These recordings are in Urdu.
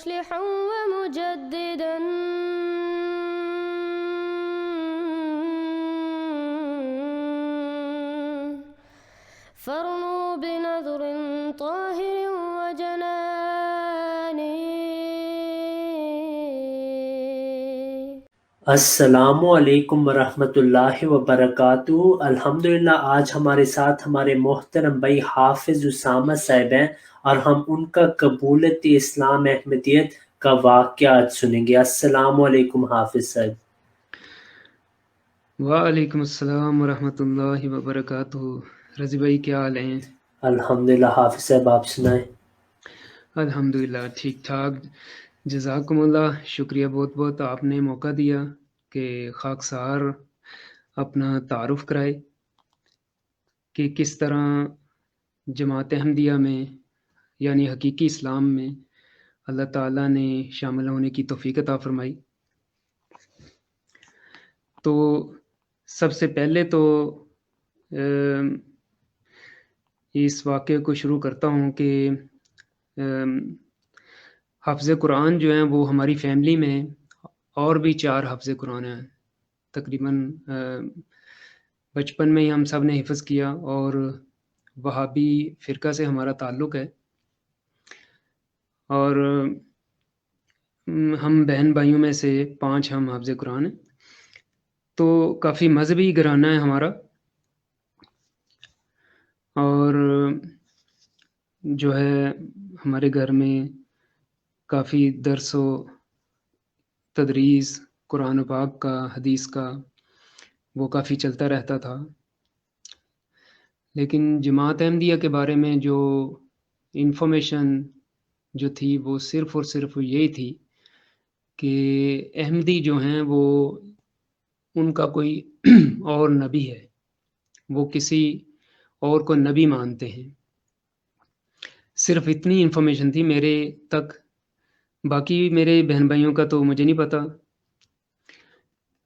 مصلحا ومجددا فارنوا بنظر طاهر وجنان. السلام علیکم ورحمۃ اللہ وبرکاتہ۔ الحمدللہ آج ہمارے ساتھ ہمارے محترم بھائی حافظ اسامہ صاحب ہیں اور ہم ان کا قبولت اسلام احمدیت کا واقعات سنیں گے۔ السلام علیکم حافظ صاحب۔ وعلیکم السلام ورحمۃ اللہ وبرکاتہ۔ رضی بھائی کیا حال ہیں؟ الحمدللہ حافظ صاحب آپ سنائیں۔ الحمدللہ ٹھیک ٹھاک، جزاکم اللہ، شکریہ بہت بہت، آپ نے موقع دیا کہ خاکسار اپنا تعارف کرائے کہ کس طرح جماعت احمدیہ میں یعنی حقیقی اسلام میں اللہ تعالیٰ نے شامل ہونے کی توفیق عطا فرمائی۔ تو سب سے پہلے تو اس واقعے کو شروع کرتا ہوں کہ حافظ قرآن جو ہیں وہ ہماری فیملی میں اور بھی 4 حافظ قرآن ہیں۔ تقریباً بچپن میں ہی ہم سب نے حفظ کیا اور وہابی فرقہ سے ہمارا تعلق ہے، اور ہم بہن بھائیوں میں سے 5 ہم حافظ قرآن ہیں، تو کافی مذہبی گھرانہ ہے ہمارا، اور جو ہے ہمارے گھر میں کافی درس و تدریس قرآن پاک کا، حدیث کا، وہ کافی چلتا رہتا تھا۔ لیکن جماعت احمدیہ کے بارے میں جو انفارمیشن جو تھی وہ صرف اور صرف یہی تھی کہ احمدی جو ہیں وہ ان کا کوئی اور نبی ہے، وہ کسی اور کو نبی مانتے ہیں، صرف اتنی انفارمیشن تھی میرے تک۔ باقی میرے بہن بھائیوں کا تو مجھے نہیں پتا،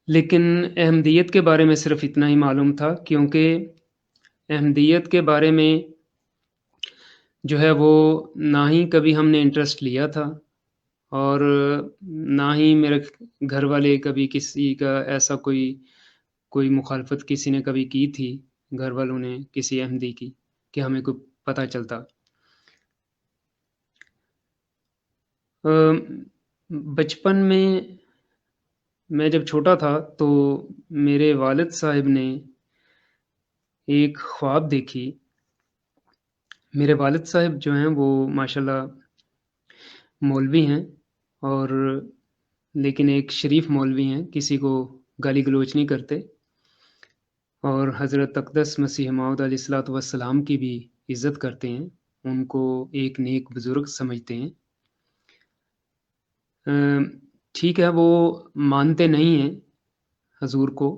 لیکن احمدیت کے بارے میں صرف اتنا ہی معلوم تھا، کیونکہ احمدیت کے بارے میں جو ہے وہ نہ ہی کبھی ہم نے انٹرسٹ لیا تھا، اور نہ ہی میرے گھر والے کبھی کسی کا ایسا کوئی مخالفت کسی نے کبھی کی تھی، گھر والوں نے کسی احمدی کی، کہ ہمیں کوئی پتہ چلتا۔ بچپن میں جب چھوٹا تھا تو میرے والد صاحب نے ایک خواب دیکھی۔ میرے والد صاحب جو ہیں وہ ماشاءاللہ مولوی ہیں، اور لیکن ایک شریف مولوی ہیں، کسی کو گالی گلوچ نہیں کرتے، اور حضرت اقدس مسیح موعود علیہ الصلوۃ والسلام کی بھی عزت کرتے ہیں، ان کو ایک نیک بزرگ سمجھتے ہیں۔ ٹھیک ہے، وہ مانتے نہیں ہیں حضور کو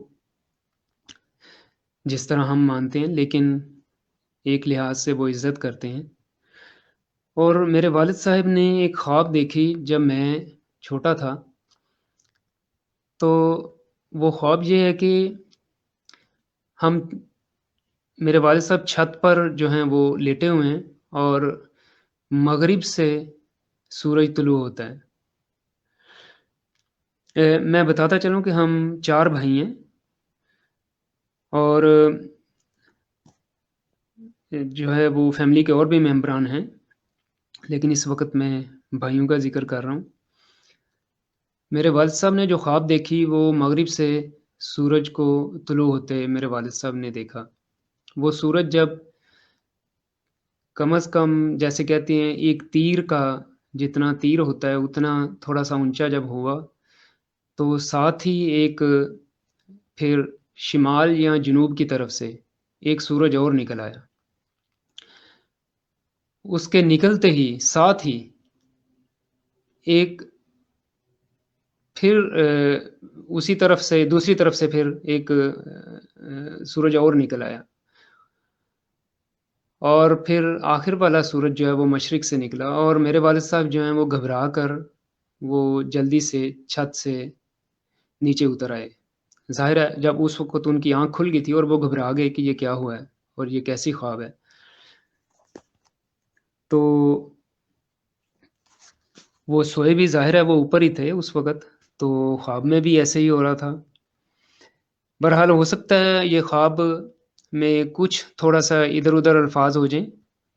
جس طرح ہم مانتے ہیں، لیکن ایک لحاظ سے وہ عزت کرتے ہیں۔ اور میرے والد صاحب نے ایک خواب دیکھی جب میں چھوٹا تھا، تو وہ خواب یہ ہے کہ میرے والد صاحب چھت پر جو ہیں وہ لیٹے ہوئے ہیں، اور مغرب سے سورج طلوع ہوتا ہے۔ میں بتاتا چلوں کہ ہم 4 بھائی ہیں، اور جو ہے وہ فیملی کے اور بھی ممبران ہیں، لیکن اس وقت میں بھائیوں کا ذکر کر رہا ہوں۔ میرے والد صاحب نے جو خواب دیکھی وہ مغرب سے سورج کو طلوع ہوتے میرے والد صاحب نے دیکھا۔ وہ سورج جب کم از کم جیسے کہتے ہیں ایک تیر کا جتنا تیر ہوتا ہے اتنا تھوڑا سا اونچا جب ہوا، تو ساتھ ہی ایک پھر شمال یا جنوب کی طرف سے ایک سورج اور نکل آیا۔ اس کے نکلتے ہی ساتھ ہی ایک پھر اسی طرف سے دوسری طرف سے پھر ایک سورج اور نکل آیا، اور پھر آخر والا سورج جو ہے وہ مشرق سے نکلا، اور میرے والد صاحب جو ہیں وہ گھبرا کر وہ جلدی سے چھت سے نیچے اتر آئے۔ ظاہر ہے جب اس وقت ان کی آنکھ کھل گئی تھی اور وہ گھبرا گئے کہ یہ کیا ہوا ہے اور یہ کیسی خواب ہے۔ تو وہ سوئے بھی ظاہر ہے وہ اوپر ہی تھے اس وقت، تو خواب میں بھی ایسے ہی ہو رہا تھا۔ بہرحال ہو سکتا ہے یہ خواب میں کچھ تھوڑا سا ادھر ادھر الفاظ ہو جائیں،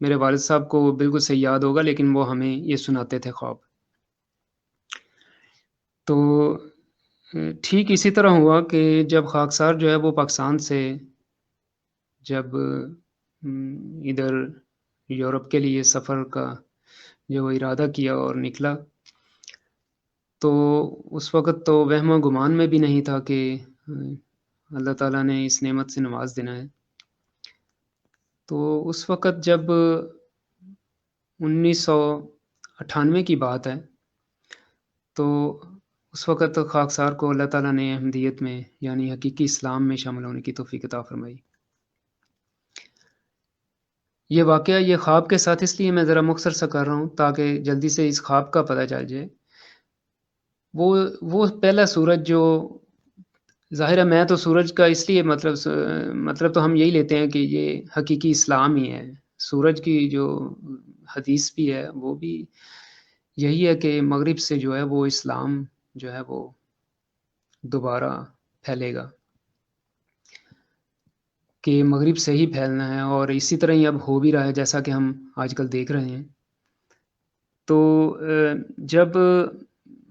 میرے والد صاحب کو بالکل صحیح یاد ہوگا، لیکن وہ ہمیں یہ سناتے تھے خواب۔ تو ٹھیک اسی طرح ہوا کہ جب خاکسار جو ہے وہ پاکستان سے جب ادھر یورپ کے لیے سفر کا جو ارادہ کیا اور نکلا، تو اس وقت تو وہم و گمان میں بھی نہیں تھا کہ اللہ تعالیٰ نے اس نعمت سے نواز دینا ہے۔ تو اس وقت جب 1998 کی بات ہے، تو اس وقت خاکسار کو اللہ تعالیٰ نے احمدیت میں یعنی حقیقی اسلام میں شامل ہونے کی توفیق عطا فرمائی۔ یہ واقعہ یہ خواب کے ساتھ اس لیے میں ذرا مختصر سا کر رہا ہوں تاکہ جلدی سے اس خواب کا پتہ چل جائے۔ وہ پہلا سورج جو ظاہر ہے، میں تو سورج کا اس لیے مطلب تو ہم یہی لیتے ہیں کہ یہ حقیقی اسلام ہی ہے۔ سورج کی جو حدیث بھی ہے وہ بھی یہی ہے کہ مغرب سے جو ہے وہ اسلام جو ہے وہ دوبارہ پھیلے گا، کہ مغرب سے ہی پھیلنا ہے، اور اسی طرح ہی اب ہو بھی رہا ہے جیسا کہ ہم آج کل دیکھ رہے ہیں۔ تو جب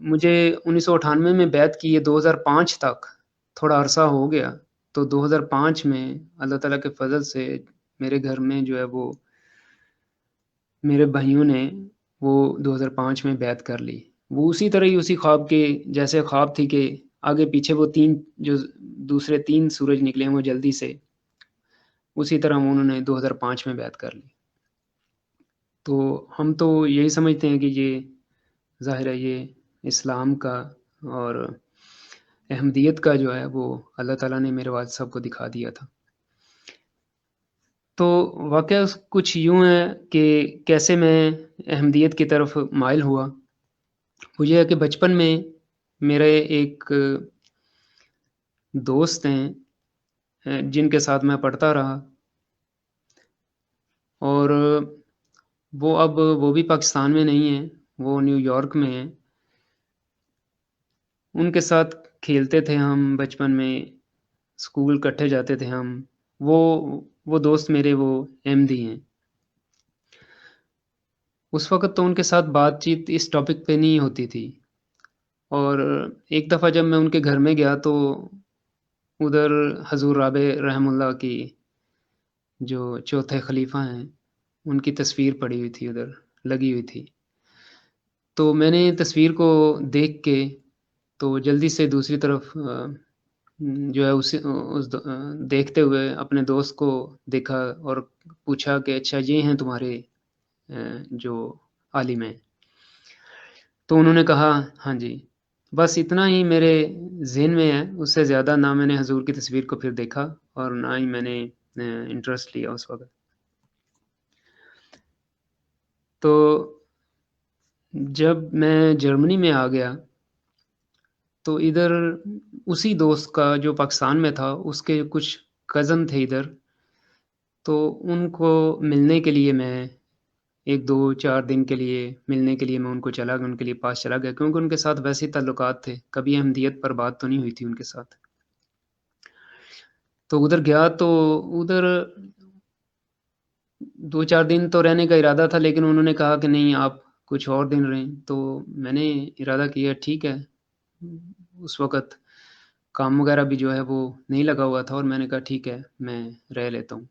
مجھے 1998 میں بیعت کی ہے، 2005 تک تھوڑا عرصہ ہو گیا، تو 2005 میں اللہ تعالیٰ کے فضل سے میرے گھر میں جو ہے وہ میرے بھائیوں نے وہ 2005 میں بیعت کر لی۔ وہ اسی طرح ہی اسی خواب کے جیسے خواب تھی کہ آگے پیچھے وہ جو دوسرے 3 سورج نکلے ہیں وہ جلدی سے اسی طرح انہوں نے 2005 میں بیعت کر لی۔ تو ہم تو یہی سمجھتے ہیں کہ یہ ظاہر ہے یہ اسلام کا اور احمدیت کا جو ہے وہ اللہ تعالیٰ نے میرے والد صاحب کو دکھا دیا تھا۔ تو واقعہ کچھ یوں ہے کہ کیسے میں احمدیت کی طرف مائل ہوا۔ وہ یہ ہے کہ بچپن میں میرے ایک دوست ہیں جن کے ساتھ میں پڑھتا رہا، اور وہ بھی پاکستان میں نہیں ہیں، وہ نیو یارک میں ہیں۔ ان کے ساتھ کھیلتے تھے ہم بچپن میں، اسکول کٹھے جاتے تھے ہم۔ وہ دوست میرے وہ احمدی ہیں۔ اس وقت تو ان کے ساتھ بات چیت اس ٹاپک پہ نہیں ہوتی تھی، اور ایک دفعہ جب میں ان کے گھر میں گیا تو ادھر حضور رابع رحم اللہ کی جو چوتھے خلیفہ ہیں ان کی تصویر پڑی ہوئی تھی، ادھر لگی ہوئی تھی۔ تو میں نے تصویر کو دیکھ کے تو جلدی سے دوسری طرف جو ہے اس دیکھتے ہوئے اپنے دوست کو دیکھا اور پوچھا کہ اچھا یہ ہیں تمہارے جو عالم ہیں؟ تو انہوں نے کہا ہاں جی۔ بس اتنا ہی میرے ذہن میں ہے، اس سے زیادہ نہ میں نے حضور کی تصویر کو پھر دیکھا اور نہ ہی میں نے انٹرسٹ لیا اس وقت۔ تو جب میں جرمنی میں آ گیا تو ادھر اسی دوست کا جو پاکستان میں تھا اس کے کچھ کزن تھے ادھر، تو ان کو ملنے کے لیے میں 1-2-4 دن کے لیے ملنے کے لیے میں ان کو چلا گیا، ان کے لیے پاس چلا گیا، کیونکہ ان کے ساتھ ویسے تعلقات تھے، کبھی احمدیت پر بات تو نہیں ہوئی تھی ان کے ساتھ۔ تو ادھر گیا تو ادھر 2-4 دن تو رہنے کا ارادہ تھا، لیکن انہوں نے کہا کہ نہیں آپ کچھ اور دن رہیں۔ تو میں نے ارادہ کیا ٹھیک ہے، اس وقت کام وغیرہ بھی جو ہے وہ نہیں لگا ہوا تھا، اور میں نے کہا ٹھیک ہے میں رہ لیتا ہوں۔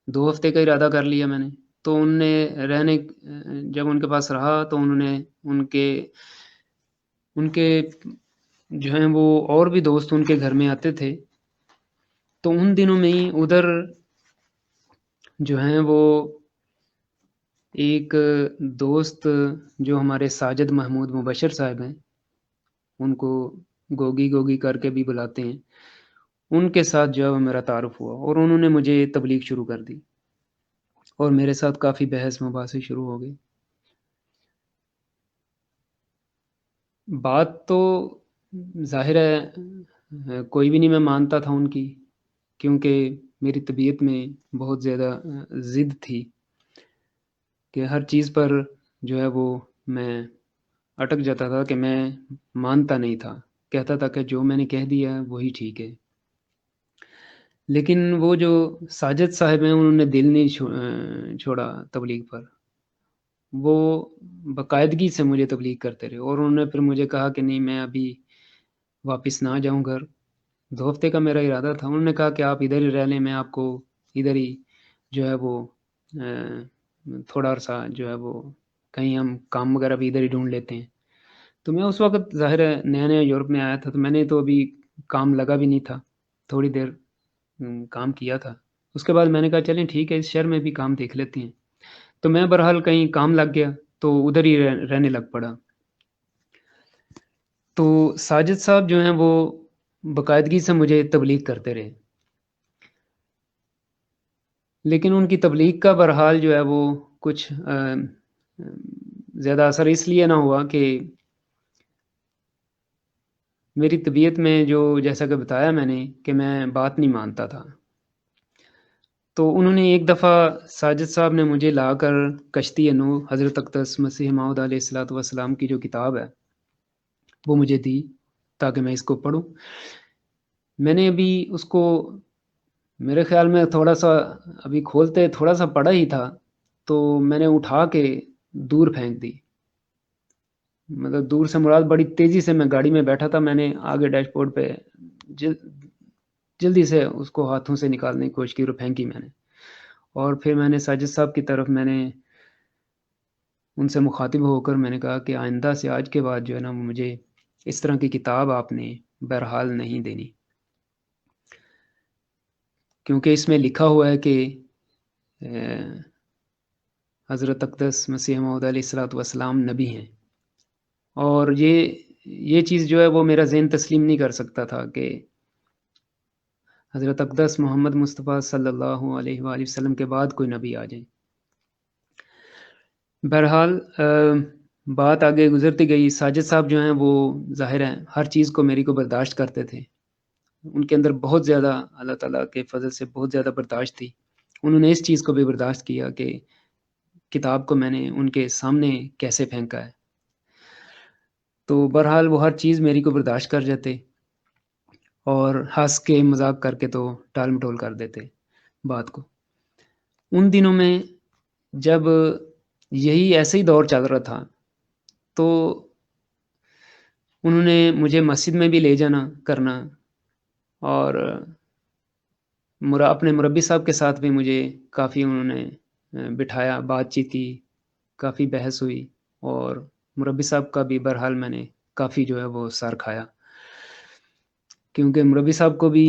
2 ہفتے کا ارادہ کر لیا میں نے۔ تو ان نے جب ان کے پاس رہا تو انہوں نے ان کے جو ہیں وہ اور بھی دوست ان کے گھر میں آتے تھے، تو ان دنوں میں ہی ادھر جو ہیں وہ ایک دوست جو ہمارے ساجد محمود مبشر صاحب ہیں، ان کو گوگی کر کے بھی بلاتے ہیں، ان کے ساتھ جو ہے میرا تعارف ہوا، اور انہوں نے مجھے تبلیغ شروع کر دی اور میرے ساتھ کافی بحث مباحثے شروع ہو گئی۔ بات تو ظاہر ہے کوئی بھی نہیں میں مانتا تھا ان کی، کیونکہ میری طبیعت میں بہت زیادہ ضد تھی کہ ہر چیز پر جو ہے وہ میں اٹک جاتا تھا کہ میں مانتا نہیں تھا، کہتا تھا کہ جو میں نے کہہ دیا ہے وہی ٹھیک ہے۔ لیکن وہ جو ساجد صاحب ہیں انہوں نے دل نہیں چھوڑا تبلیغ پر، وہ باقاعدگی سے مجھے تبلیغ کرتے رہے، اور انہوں نے پھر مجھے کہا کہ نہیں میں ابھی واپس نہ جاؤں گھر، 2 ہفتے کا میرا ارادہ تھا۔ انہوں نے کہا کہ آپ ادھر ہی رہ لیں، میں آپ کو ادھر ہی جو ہے وہ تھوڑا عرصہ جو ہے وہ کہیں ہم کام وغیرہ بھی ادھر ہی ڈھونڈ لیتے ہیں۔ تو میں اس وقت ظاہر ہے نیا نیا یورپ میں آیا تھا، تو میں نے تو ابھی کام لگا بھی نہیں تھا، تھوڑی دیر کام کیا تھا۔ اس کے بعد میں نے کہا چلیں ٹھیک ہے اس شہر میں بھی کام دیکھ لیتے ہیں، تو میں بہرحال کہیں کام لگ گیا تو ادھر ہی رہنے لگ پڑا۔ تو ساجد صاحب جو ہیں وہ باقاعدگی سے مجھے تبلیغ کرتے رہے، لیکن ان کی تبلیغ کا بہرحال جو ہے وہ کچھ زیادہ اثر اس لیے نہ ہوا کہ میری طبیعت میں جو جیسا کہ بتایا میں نے کہ میں بات نہیں مانتا تھا، تو انہوں نے ایک دفعہ ساجد صاحب نے مجھے لا کر کشتی نوح حضرت اقدس مسیح موعود علیہ الصلوۃ والسلام کی جو کتاب ہے وہ مجھے دی تاکہ میں اس کو پڑھوں۔ میں نے ابھی اس کو میرے خیال میں تھوڑا سا ابھی کھولتے تھوڑا سا پڑھا ہی تھا، تو میں نے اٹھا کے دور پھینک دی، مطلب دور سے مراد بڑی تیزی سے میں گاڑی میں بیٹھا تھا، میں نے آگے ڈیش بورڈ پہ جلدی سے اس کو ہاتھوں سے نکالنے کی کوشش کی اور پھینکی میں نے، اور پھر میں نے ساجد صاحب کی طرف میں نے ان سے مخاطب ہو کر میں نے کہا کہ آئندہ سے آج کے بعد جو ہے نا مجھے اس طرح کی کتاب آپ نے بہرحال نہیں دینی، کیونکہ اس میں لکھا ہوا ہے کہ حضرت اقدس مسیح موعود علیہ الصلوۃ والسلام نبی ہیں، اور یہ چیز جو ہے وہ میرا ذہن تسلیم نہیں کر سکتا تھا کہ حضرت اقدس محمد مصطفیٰ صلی اللہ علیہ وآلہ وسلم کے بعد کوئی نبی آ جائے۔ بہرحال بات آگے گزرتی گئی، ساجد صاحب جو ہیں وہ ظاہر ہیں ہر چیز کو میری کو برداشت کرتے تھے، ان کے اندر بہت زیادہ اللہ تعالیٰ کے فضل سے بہت زیادہ برداشت تھی، انہوں نے اس چیز کو بھی برداشت کیا کہ کتاب کو میں نے ان کے سامنے کیسے پھینکا ہے، تو بہرحال وہ ہر چیز میری کو برداشت کر جاتے اور ہنس کے مذاق کر کے تو ٹال مٹول کر دیتے بات کو۔ ان دنوں میں جب یہی ایسے ہی دور چل رہا تھا تو انہوں نے مجھے مسجد میں بھی لے جانا کرنا، اور اپنے مربی صاحب کے ساتھ بھی مجھے کافی انہوں نے بٹھایا، بات چیت کی، کافی بحث ہوئی، اور مربی صاحب کا بھی بہرحال میں نے کافی جو ہے وہ سر کھایا، کیونکہ مربی صاحب کو بھی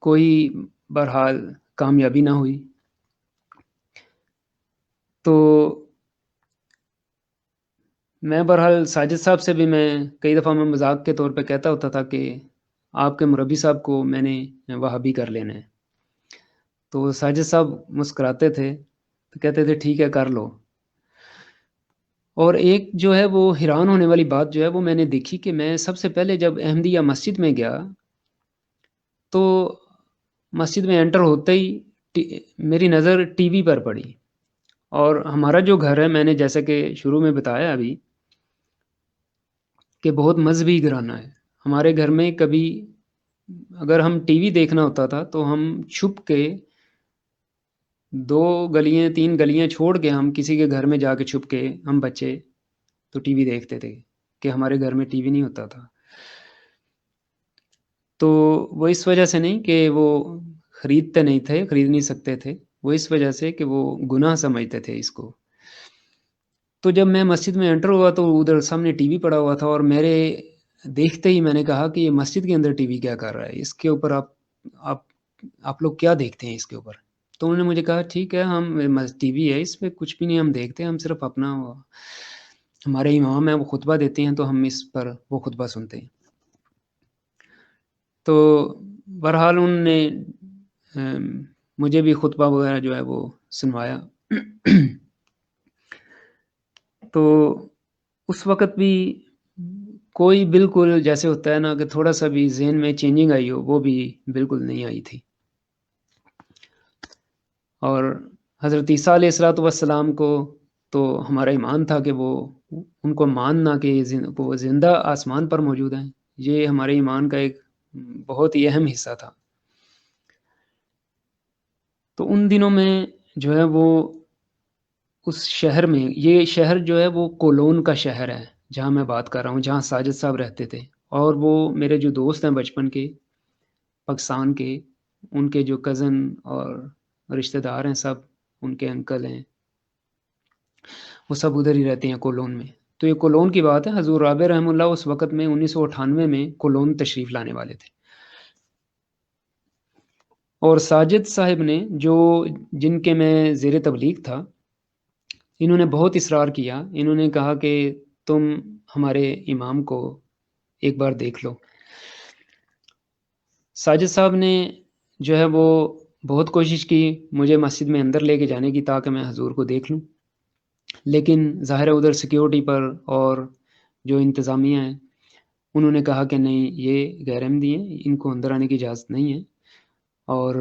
کوئی بہرحال کامیابی نہ ہوئی۔ تو میں بہرحال ساجد صاحب سے بھی میں کئی دفعہ میں مذاق کے طور پہ کہتا ہوتا تھا کہ آپ کے مربی صاحب کو میں نے وہابی کر لینا ہے، تو ساجد صاحب مسکراتے تھے تو کہتے تھے ٹھیک ہے کر لو۔ اور ایک جو ہے وہ حیران ہونے والی بات جو ہے وہ میں نے دیکھی کہ میں سب سے پہلے جب احمدیہ مسجد میں گیا تو مسجد میں انٹر ہوتے ہی میری نظر ٹی وی پر پڑی، اور ہمارا جو گھر ہے میں نے جیسا کہ شروع میں بتایا ابھی کہ بہت مذہبی گھرانہ ہے، ہمارے گھر میں کبھی اگر ہم ٹی وی دیکھنا ہوتا تھا تو ہم چھپ کے 2 گلیاں 3 گلیاں چھوڑ کے ہم کسی کے گھر میں جا کے چھپ کے ہم بچے تو ٹی وی دیکھتے تھے، کہ ہمارے گھر میں ٹی وی نہیں ہوتا تھا۔ تو وہ اس وجہ سے نہیں کہ وہ خرید نہیں سکتے تھے، وہ اس وجہ سے کہ وہ گناہ سمجھتے تھے اس کو۔ تو جب میں مسجد میں انٹر ہوا تو ادھر سامنے ٹی وی پڑا ہوا تھا، اور میرے دیکھتے ہی میں نے کہا کہ یہ مسجد کے اندر ٹی وی کیا کر رہا ہے، اس کے اوپر آپ لوگ کیا دیکھتے ہیں اس کے اوپر؟ تو انہوں نے مجھے کہا ٹھیک ہے ہم ٹی وی ہے اس پہ کچھ بھی نہیں ہم دیکھتے، ہم صرف اپنا ہمارے امام ہیں وہ خطبہ دیتے ہیں تو ہم اس پر وہ خطبہ سنتے ہیں۔ تو بہرحال انہوں نے مجھے بھی خطبہ وغیرہ جو ہے وہ سنوایا۔ تو اس وقت بھی کوئی بالکل جیسے ہوتا ہے نا کہ تھوڑا سا بھی ذہن میں چینجنگ آئی ہو، وہ بھی بالکل نہیں آئی تھی، اور حضرت عیسیٰ علیہ الصلوۃ والسلام کو تو ہمارا ایمان تھا کہ وہ ان کو ماننا کہ وہ زندہ آسمان پر موجود ہیں، یہ ہمارے ایمان کا ایک بہت ہی اہم حصہ تھا۔ تو ان دنوں میں جو ہے وہ اس شہر میں، یہ شہر جو ہے وہ کولون کا شہر ہے جہاں میں بات کر رہا ہوں، جہاں ساجد صاحب رہتے تھے، اور وہ میرے جو دوست ہیں بچپن کے پاکستان کے، ان کے جو کزن اور رشتہ دار ہیں، سب ان کے انکل ہیں، وہ سب ادھر ہی رہتے ہیں کولون میں۔ تو یہ کولون کی بات ہے، حضور رابع رحمہ اللہ اس وقت میں 1998 میں کولون تشریف لانے والے تھے، اور ساجد صاحب نے جن کے میں زیر تبلیغ تھا، انہوں نے بہت اصرار کیا، انہوں نے کہا کہ تم ہمارے امام کو ایک بار دیکھ لو۔ ساجد صاحب نے جو ہے وہ بہت کوشش کی مجھے مسجد میں اندر لے کے جانے کی تاکہ میں حضور کو دیکھ لوں، لیکن ظاہر ہے ادھر سیکیورٹی پر اور جو انتظامیہ ہیں انہوں نے کہا کہ نہیں، یہ غیر احمدی ہیں، ان کو اندر آنے کی اجازت نہیں ہے، اور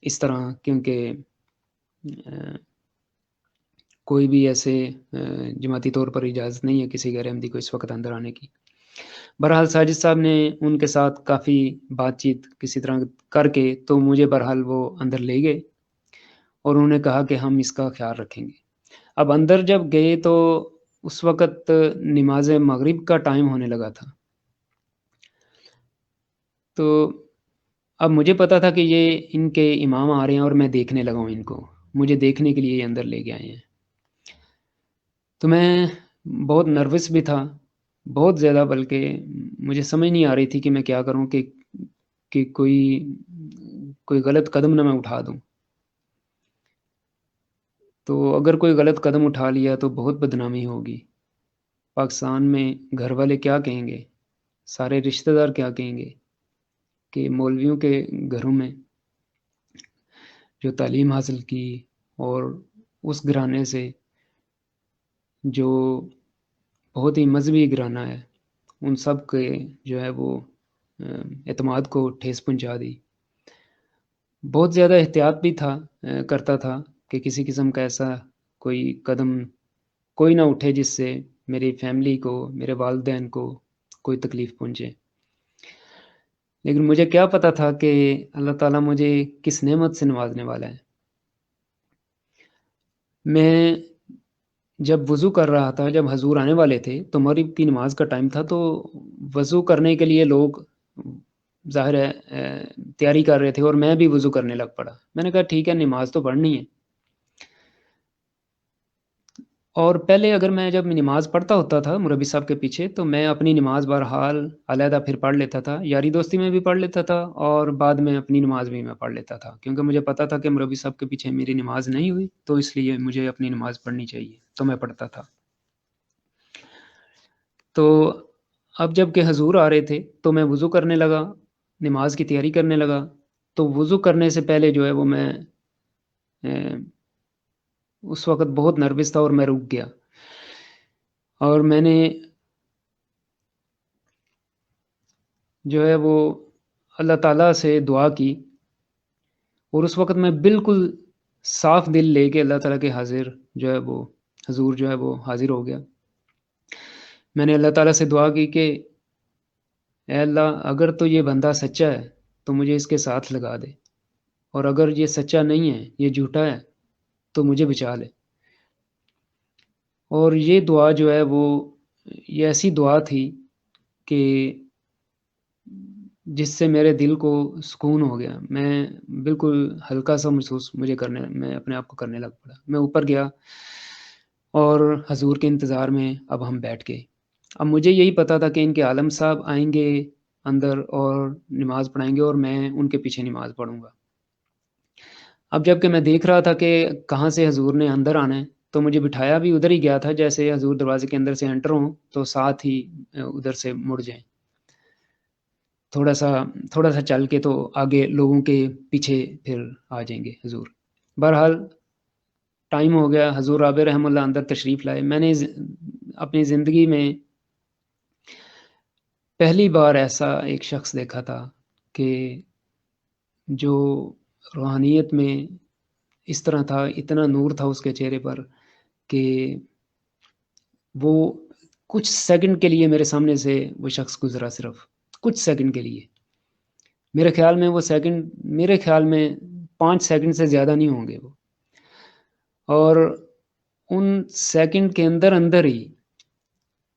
اس طرح کیونکہ کوئی بھی ایسے جماعتی طور پر اجازت نہیں ہے کسی غیر احمدی کو اس وقت اندر آنے کی۔ بہرحال ساجد صاحب نے ان کے ساتھ کافی بات چیت کسی طرح کر کے تو مجھے بہرحال وہ اندر لے گئے، اور انہوں نے کہا کہ ہم اس کا خیال رکھیں گے۔ اب اندر جب گئے تو اس وقت نماز مغرب کا ٹائم ہونے لگا تھا، تو اب مجھے پتا تھا کہ یہ ان کے امام آ رہے ہیں اور میں دیکھنے لگا ہوں، ان کو مجھے دیکھنے کے لیے یہ اندر لے کے آئے ہیں۔ تو میں بہت نروس بھی تھا، بہت زیادہ، بلکہ مجھے سمجھ نہیں آ رہی تھی کہ میں کیا کروں کہ کوئی غلط قدم نہ میں اٹھا دوں۔ تو اگر کوئی غلط قدم اٹھا لیا تو بہت بدنامی ہوگی، پاکستان میں گھر والے کیا کہیں گے، سارے رشتہ دار کیا کہیں گے کہ مولویوں کے گھروں میں جو تعلیم حاصل کی اور اس گھرانے سے جو بہت ہی مذہبی گھرانہ ہے، ان سب کے جو ہے وہ اعتماد کو ٹھیس پہنچا دی۔ بہت زیادہ احتیاط بھی کرتا تھا کہ کسی قسم کا ایسا کوئی قدم کوئی نہ اٹھے جس سے میری فیملی کو، میرے والدین کو کوئی تکلیف پہنچے۔ لیکن مجھے کیا پتا تھا کہ اللہ تعالیٰ مجھے کس نعمت سے نوازنے والا ہے۔ میں جب وضو کر رہا تھا، جب حضور آنے والے تھے تو مغرب کی نماز کا ٹائم تھا، تو وضو کرنے کے لیے لوگ ظاہر ہے تیاری کر رہے تھے، اور میں بھی وضو کرنے لگ پڑا۔ میں نے کہا ٹھیک ہے، نماز تو پڑھنی ہے۔ اور پہلے اگر میں جب نماز پڑھتا ہوتا تھا مربی صاحب کے پیچھے، تو میں اپنی نماز بہرحال علیحدہ پھر پڑھ لیتا تھا، یاری دوستی میں بھی پڑھ لیتا تھا، اور بعد میں اپنی نماز بھی میں پڑھ لیتا تھا، کیونکہ مجھے پتا تھا کہ مربی صاحب کے پیچھے میری نماز نہیں ہوئی، تو اس لیے مجھے اپنی نماز پڑھنی چاہیے، تو میں پڑھتا تھا۔ تو اب جب کہ حضور آ رہے تھے تو میں وضو کرنے لگا، نماز کی تیاری کرنے لگا۔ تو وضو کرنے سے پہلے جو ہے وہ میں اس وقت بہت نروس تھا، اور میں رک گیا، اور میں نے جو ہے وہ اللہ تعالیٰ سے دعا کی، اور اس وقت میں بالکل صاف دل لے کے اللہ تعالیٰ کے حاضر جو ہے وہ حضور جو ہے وہ حاضر ہو گیا۔ میں نے اللہ تعالیٰ سے دعا کی کہ اے اللہ، اگر تو یہ بندہ سچا ہے تو مجھے اس کے ساتھ لگا دے، اور اگر یہ سچا نہیں ہے، یہ جھوٹا ہے، تو مجھے بچا لے۔ اور یہ دعا جو ہے وہ یہ ایسی دعا تھی کہ جس سے میرے دل کو سکون ہو گیا، میں بالکل ہلکا سا محسوس میں اپنے آپ کو کرنے لگ پڑا۔ میں اوپر گیا اور حضور کے انتظار میں اب ہم بیٹھ گئے۔ اب مجھے یہی پتا تھا کہ ان کے عالم صاحب آئیں گے اندر اور نماز پڑھائیں گے، اور میں ان کے پیچھے نماز پڑھوں گا۔ اب جب کہ میں دیکھ رہا تھا کہ کہاں سے حضور نے اندر آنا ہے، تو مجھے بٹھایا بھی ادھر ہی گیا تھا، جیسے حضور دروازے کے اندر سے انٹر ہوں تو ساتھ ہی ادھر سے مڑ جائیں، تھوڑا سا چل کے تو آگے لوگوں کے پیچھے پھر آ جائیں گے حضور۔ بہرحال ٹائم ہو گیا، حضور رابع رحمہ اللہ اندر تشریف لائے۔ میں نے اپنی زندگی میں پہلی بار ایسا ایک شخص دیکھا تھا کہ جو روحانیت میں اس طرح تھا، اتنا نور تھا اس کے چہرے پر کہ وہ کچھ سیکنڈ کے لیے میرے سامنے سے وہ شخص گزرا، صرف کچھ سیکنڈ کے لیے. میرے خیال میں وہ سیکنڈ، میرے خیال میں 5 سیکنڈ سے زیادہ نہیں ہوں گے وہ. اور ان سیکنڈ کے اندر اندر ہی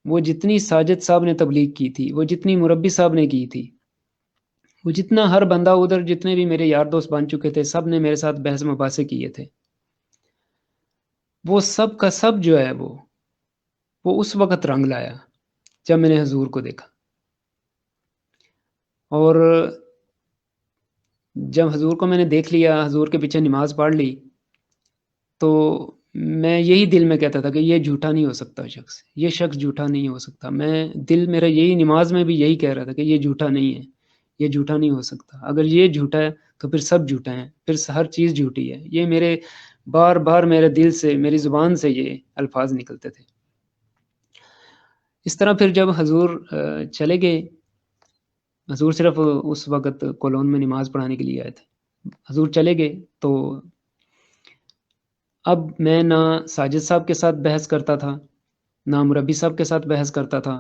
وہ جتنی ساجد صاحب نے تبلیغ کی تھی، وہ جتنی مربی صاحب نے کی تھی، وہ جتنا ہر بندہ ادھر جتنے بھی میرے یار دوست بن چکے تھے، سب نے میرے ساتھ بحث مباحثے کیے تھے، وہ سب کا سب جو ہے وہ اس وقت رنگ لایا جب میں نے حضور کو دیکھا. اور جب حضور کو میں نے دیکھ لیا، حضور کے پیچھے نماز پڑھ لی، تو میں یہی دل میں کہتا تھا کہ یہ جھوٹا نہیں ہو سکتا شخص، یہ شخص جھوٹا نہیں ہو سکتا. میں دل میرا یہی نماز میں بھی یہی کہہ رہا تھا کہ یہ جھوٹا نہیں ہے، یہ جھوٹا نہیں ہو سکتا. اگر یہ جھوٹا ہے تو پھر سب جھوٹا ہیں، پھر ہر چیز جھوٹی ہے. یہ میرے بار بار میرے دل سے، میری زبان سے یہ الفاظ نکلتے تھے. اس طرح پھر جب حضور چلے گئے، حضور صرف اس وقت کولون میں نماز پڑھانے کے لیے آئے تھے، حضور چلے گئے، تو اب میں نہ ساجد صاحب کے ساتھ بحث کرتا تھا، نہ مربی صاحب کے ساتھ بحث کرتا تھا،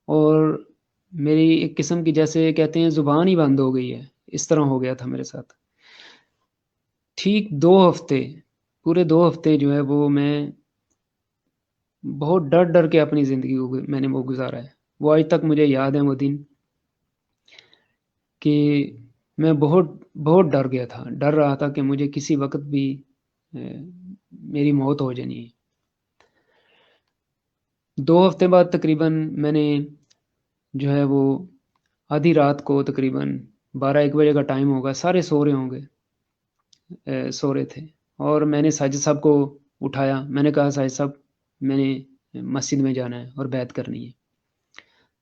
اور میری ایک قسم کی جیسے کہتے ہیں زبان ہی بند ہو گئی ہے، اس طرح ہو گیا تھا میرے ساتھ. ٹھیک 2 ہفتے، پورے 2 ہفتے جو ہے وہ میں بہت ڈر ڈر کے اپنی زندگی کو میں نے وہ گزارا ہے. وہ آج تک مجھے یاد ہے وہ دن، کہ میں بہت بہت ڈر گیا تھا، ڈر رہا تھا کہ مجھے کسی وقت بھی میری موت ہو جانی ہے. 2 ہفتے بعد تقریباً میں نے جو ہے وہ آدھی رات کو تقریباً 12-1 بجے کا ٹائم ہوگا، سارے سو رہے ہوں گے، سو رہے تھے، اور میں نے ساجد صاحب کو اٹھایا. میں نے کہا ساجد صاحب میں نے مسجد میں جانا ہے اور بیعت کرنی ہے.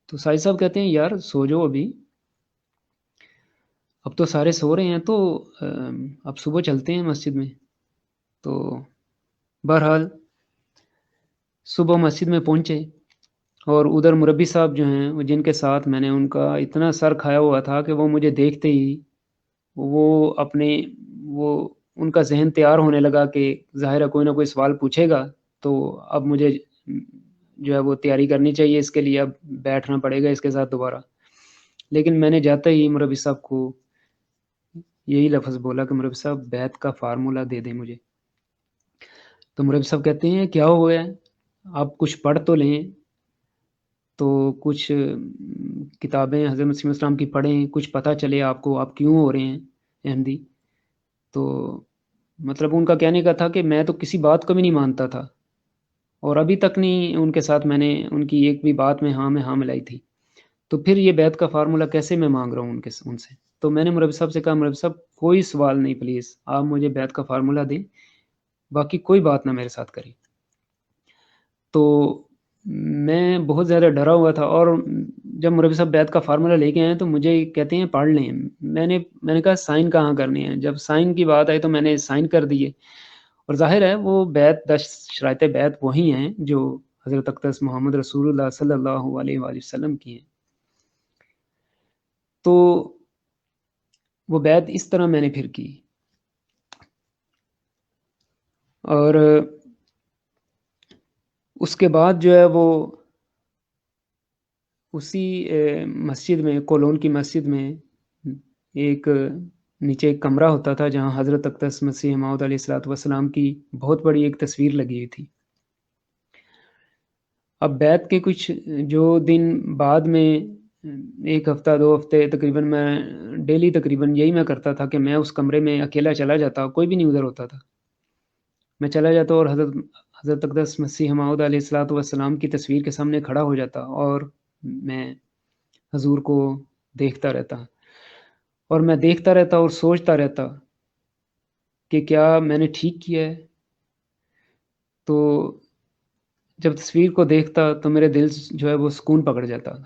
تو ساجد صاحب کہتے ہیں یار سو جاؤ، اب تو سارے سو رہے ہیں، تو اب صبح چلتے ہیں مسجد میں. تو بہرحال صبح مسجد میں پہنچے، اور ادھر مربی صاحب جو ہیں جن کے ساتھ میں نے ان کا اتنا سر کھایا ہوا تھا کہ وہ مجھے دیکھتے ہی وہ ان کا ذہن تیار ہونے لگا کہ ظاہر ہے کوئی نہ کوئی سوال پوچھے گا، تو اب مجھے جو ہے وہ تیاری کرنی چاہیے، اس کے لیے اب بیٹھنا پڑے گا اس کے ساتھ دوبارہ. لیکن میں نے جاتے ہی مربی صاحب کو یہی لفظ بولا کہ مربی صاحب بیعت کا فارمولہ دے دیں مجھے. تو مربی صاحب کہتے ہیں کیا ہو گیا ہے، آپ کچھ پڑھ تو لیں، تو کچھ کتابیں حضرت مسیح علیہ السلام کی پڑھیں، کچھ پتہ چلے آپ کو آپ کیوں ہو رہے ہیں احمدی. تو مطلب ان کا کہنے کا تھا کہ میں تو کسی بات کو بھی نہیں مانتا تھا، اور ابھی تک نہیں ان کے ساتھ میں نے ان کی ایک بھی بات میں ہاں ملائی تھی، تو پھر یہ بیعت کا فارمولہ کیسے میں مانگ رہا ہوں ان سے. تو میں نے مربی صاحب سے کہا مربی صاحب کوئی سوال نہیں، پلیز آپ مجھے بیعت کا فارمولہ دیں، باقی کوئی بات نہ میرے ساتھ کریں. تو میں بہت زیادہ ڈرا ہوا تھا، اور جب مربی صاحب بیعت کا فارمولہ لے کے آئے تو مجھے کہتے ہیں پڑھ لیں. میں نے کہا سائن کہاں کرنے ہیں. جب سائن کی بات آئی تو میں نے سائن کر دیے، اور ظاہر ہے وہ بیعت 10 شرائط بیعت وہی ہیں جو حضرت اقدس محمد رسول اللہ صلی اللہ علیہ وآلہ وسلم کی ہیں. تو وہ بیعت اس طرح میں نے پھر کی، اور اس کے بعد جو ہے وہ اسی مسجد میں، کولون کی مسجد میں ایک نیچے ایک کمرہ ہوتا تھا جہاں حضرت اقدس مسیح موعود علیہ الصلوۃ والسلام کی بہت بڑی ایک تصویر لگی ہوئی تھی. اب بیعت کے کچھ جو دن بعد میں 1 ہفتہ 2 ہفتے تقریباً میں ڈیلی تقریباً یہی میں کرتا تھا کہ میں اس کمرے میں اکیلا چلا جاتا، کوئی بھی نہیں ادھر ہوتا تھا. میں چلا جاتا اور حضرت اقدس مسیح موعود علیہ الصلوۃ والسلام کی تصویر کے سامنے کھڑا ہو جاتا، اور میں حضور کو دیکھتا رہتا، اور میں دیکھتا رہتا اور سوچتا رہتا کہ کیا میں نے ٹھیک کیا ہے. تو جب تصویر کو دیکھتا تو میرے دل جو ہے وہ سکون پکڑ جاتا تھا،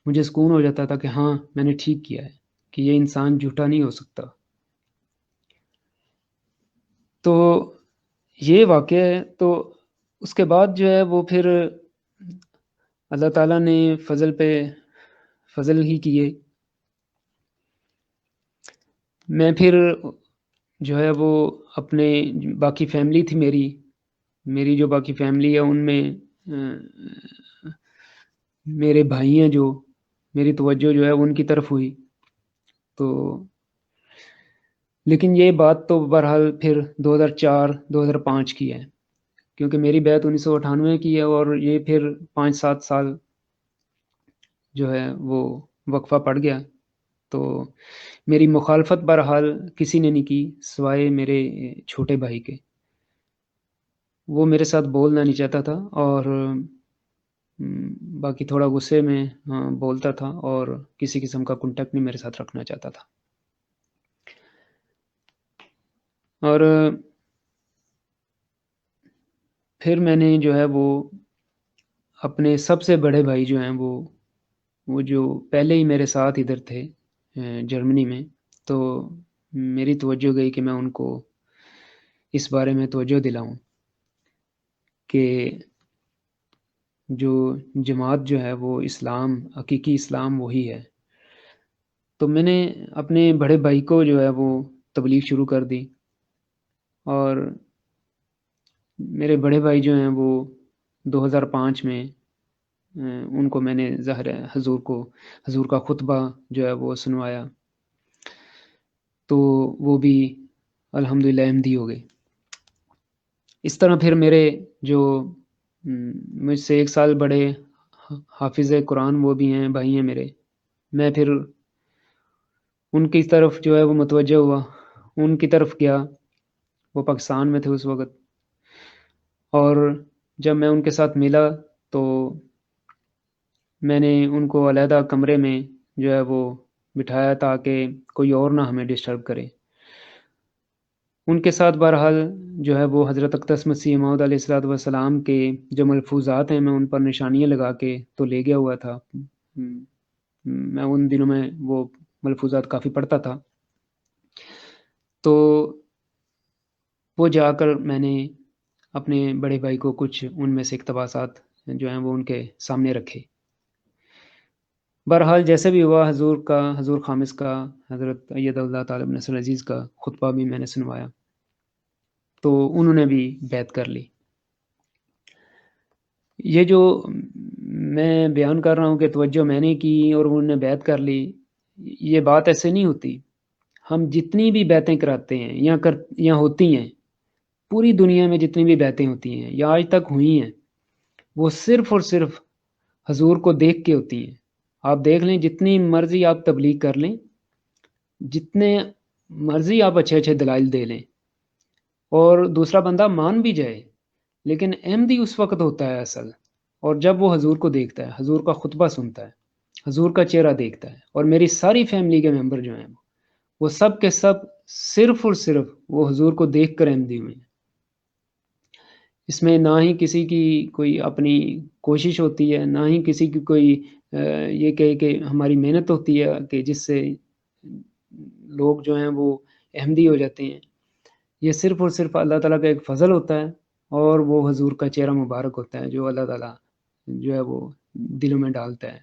مجھے سکون ہو جاتا تھا کہ ہاں میں نے ٹھیک کیا ہے، کہ یہ انسان جھوٹا نہیں ہو سکتا. تو یہ واقعہ ہے. تو اس کے بعد جو ہے وہ پھر اللہ تعالیٰ نے فضل پہ فضل ہی کیے. میں پھر جو ہے وہ اپنے باقی فیملی تھی میری، میری جو باقی فیملی ہے ان میں میرے بھائی ہیں جو میری توجہ جو ہے ان کی طرف ہوئی. تو لیکن یہ بات تو بہرحال پھر 2004-2005 کی ہے، کیونکہ میری بیعت 1998 کی ہے اور یہ پھر 5-7 سال جو ہے وہ وقفہ پڑ گیا. تو میری مخالفت بہرحال کسی نے نہیں کی سوائے میرے چھوٹے بھائی کے. وہ میرے ساتھ بولنا نہیں چاہتا تھا اور باقی تھوڑا غصے میں بولتا تھا اور کسی قسم کا کنٹیکٹ نہیں میرے ساتھ رکھنا چاہتا تھا. اور پھر میں نے جو ہے وہ اپنے سب سے بڑے بھائی جو ہیں وہ جو پہلے ہی میرے ساتھ ادھر تھے جرمنی میں، تو میری توجہ گئی کہ میں ان کو اس بارے میں توجہ دلاؤں کہ جو جماعت جو ہے وہ اسلام، حقیقی اسلام وہی ہے. تو میں نے اپنے بڑے بھائی کو جو ہے وہ تبلیغ شروع کر دی، اور میرے بڑے بھائی جو ہیں وہ 2005 میں ان کو میں نے ظاہر ہے حضور کا خطبہ جو ہے وہ سنوایا، تو وہ بھی الحمدللہ احمدی ہو گئے. اس طرح پھر میرے جو مجھ سے 1 سال بڑے حافظ قرآن وہ بھی ہیں، بھائی ہیں میرے. میں پھر ان کی طرف جو ہے وہ متوجہ ہوا، ان کی طرف گیا. وہ پاکستان میں تھے اس وقت، اور جب میں ان کے ساتھ ملا تو میں نے ان کو علیحدہ کمرے میں جو ہے وہ بٹھایا تاکہ کوئی اور نہ ہمیں ڈسٹرب کرے. ان کے ساتھ بہرحال جو ہے وہ حضرت اقدس مسیح موعود علیہ الصلوۃ والسلام کے جو ملفوظات ہیں میں ان پر نشانیاں لگا کے تو لے گیا ہوا تھا. میں ان دنوں میں وہ ملفوظات کافی پڑھتا تھا. تو وہ جا کر میں نے اپنے بڑے بھائی کو کچھ ان میں سے اقتباسات جو ہیں وہ ان کے سامنے رکھے. بہرحال جیسے بھی ہوا، حضور خامس کا، حضرت اید اللہ تعالی بنصر العزیز کا خطبہ بھی میں نے سنوایا، تو انہوں نے بھی بیعت کر لی. یہ جو میں بیان کر رہا ہوں کہ توجہ میں نے کی اور انہوں نے بیعت کر لی، یہ بات ایسے نہیں ہوتی. ہم جتنی بھی بیعتیں کراتے ہیں یا ہوتی ہیں، پوری دنیا میں جتنی بھی بیعتیں ہوتی ہیں یا آج تک ہوئی ہیں، وہ صرف اور صرف حضور کو دیکھ کے ہوتی ہیں. آپ دیکھ لیں، جتنی مرضی آپ تبلیغ کر لیں، جتنے مرضی آپ اچھے اچھے دلائل دے لیں اور دوسرا بندہ مان بھی جائے، لیکن احمدی اس وقت ہوتا ہے اصل، اور جب وہ حضور کو دیکھتا ہے، حضور کا خطبہ سنتا ہے، حضور کا چہرہ دیکھتا ہے. اور میری ساری فیملی کے ممبر جو ہیں وہ سب کے سب صرف اور صرف وہ حضور کو دیکھ کر احمدی ہوئے ہیں. اس میں نہ ہی کسی کی کوئی اپنی کوشش ہوتی ہے، نہ ہی کسی کی کوئی یہ کہے کہ ہماری محنت ہوتی ہے کہ جس سے لوگ جو ہیں وہ احمدی ہو جاتے ہیں. یہ صرف اور صرف اللہ تعالیٰ کا ایک فضل ہوتا ہے، اور وہ حضور کا چہرہ مبارک ہوتا ہے جو اللہ تعالیٰ جو ہے وہ دلوں میں ڈالتا ہے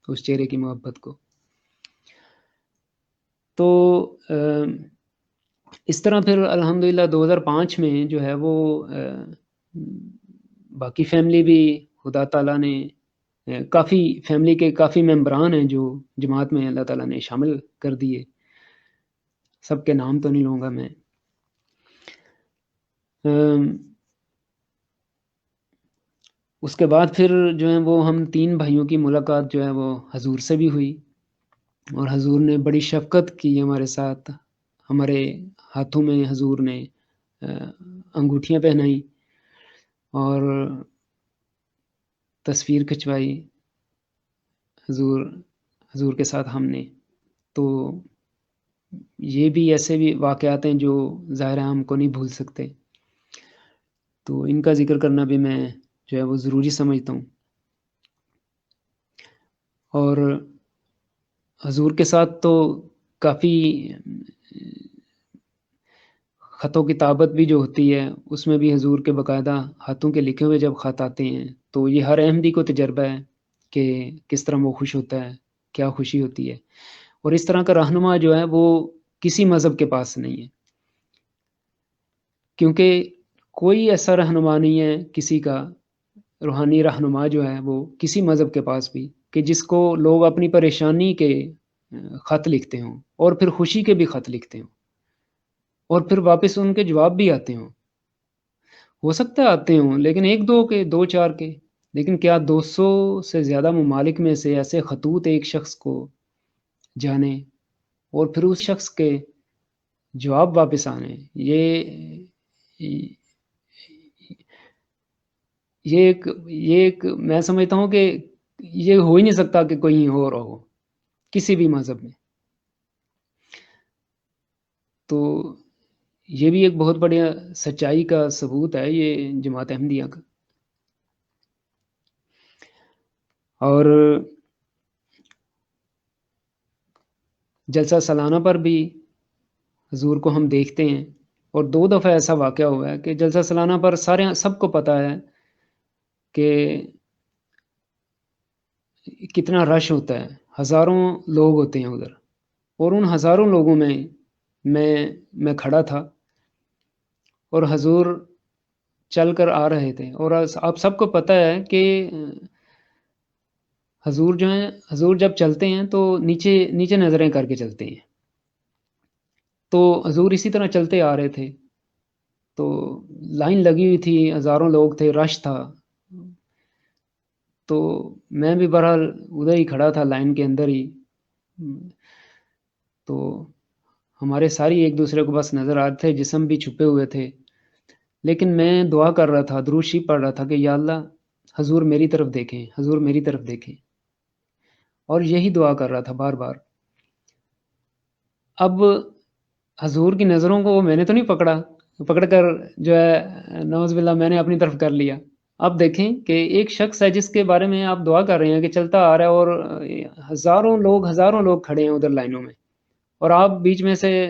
اس چہرے کی محبت کو. تو اس طرح پھر الحمدللہ 2005 میں جو ہے وہ باقی فیملی بھی خدا تعالیٰ نے کافی فیملی کے کافی ممبران ہیں جو جماعت میں اللہ تعالیٰ نے شامل کر دیے. سب کے نام تو نہیں لوں گا میں. اس کے بعد پھر جو ہے وہ ہم 3 بھائیوں کی ملاقات جو ہے وہ حضور سے بھی ہوئی، اور حضور نے بڑی شفقت کی ہمارے ساتھ. ہمارے ہاتھوں میں حضور نے انگوٹھیاں پہنائی اور تصویر کھنچوائی حضور کے ساتھ ہم نے. تو یہ بھی ایسے بھی واقعات ہیں جو ظاہر ہے ہم کو نہیں بھول سکتے، تو ان کا ذکر کرنا بھی میں جو ہے وہ ضروری سمجھتا ہوں. اور حضور کے ساتھ تو کافی خط و کتابت بھی جو ہوتی ہے اس میں بھی حضور کے باقاعدہ ہاتھوں کے لکھے ہوئے جب خط آتے ہیں تو یہ ہر احمدی کو تجربہ ہے کہ کس طرح وہ خوش ہوتا ہے، کیا خوشی ہوتی ہے. اور اس طرح کا رہنما جو ہے وہ کسی مذہب کے پاس نہیں ہے، کیونکہ کوئی ایسا رہنما نہیں ہے کسی کا، روحانی رہنما جو ہے وہ کسی مذہب کے پاس بھی، کہ جس کو لوگ اپنی پریشانی کے خط لکھتے ہوں اور پھر خوشی کے بھی خط لکھتے ہوں اور پھر واپس ان کے جواب بھی آتے ہوں. ہو سکتا ہے آتے ہوں لیکن ایک دو کے، دو چار کے، لیکن کیا 200 سے زیادہ ممالک میں سے ایسے خطوط ایک شخص کو جانے اور پھر اس شخص کے جواب واپس آنے، یہ ایک میں سمجھتا ہوں کہ یہ ہو ہی نہیں سکتا کہ کوئی اور ہو کسی بھی مذہب میں. تو یہ بھی ایک بہت بڑی سچائی کا ثبوت ہے یہ جماعت احمدیہ کا. اور جلسہ سالانہ پر بھی حضور کو ہم دیکھتے ہیں، اور 2 دفعہ ایسا واقعہ ہوا ہے کہ جلسہ سالانہ پر سب کو پتہ ہے کہ کتنا رش ہوتا ہے، ہزاروں لوگ ہوتے ہیں ادھر، اور ان ہزاروں لوگوں میں میں کھڑا تھا اور حضور چل کر آ رہے تھے. اور آپ سب کو پتہ ہے کہ حضور جو ہیں، حضور جب چلتے ہیں تو نیچے نظریں کر کے چلتے ہیں. تو حضور اسی طرح چلتے آ رہے تھے، تو لائن لگی ہوئی تھی، ہزاروں لوگ تھے، رش تھا. تو میں بھی بہرحال ادھر ہی کھڑا تھا لائن کے اندر ہی. تو ہمارے ساری ایک دوسرے کو بس نظر آ رہے تھے، جسم بھی چھپے ہوئے تھے، لیکن میں دعا کر رہا تھا، درود شریف پڑھ رہا تھا کہ یا اللہ حضور میری طرف دیکھیں، حضور میری طرف دیکھیں، اور یہی دعا کر رہا تھا بار بار. اب حضور کی نظروں کو میں نے تو نہیں پکڑ کر جو ہے نعوذ باللہ میں نے اپنی طرف کر لیا. اب دیکھیں کہ ایک شخص ہے جس کے بارے میں آپ دعا کر رہے ہیں کہ چلتا آ رہا ہے، اور ہزاروں لوگ کھڑے ہیں ادھر لائنوں میں، اور آپ بیچ میں سے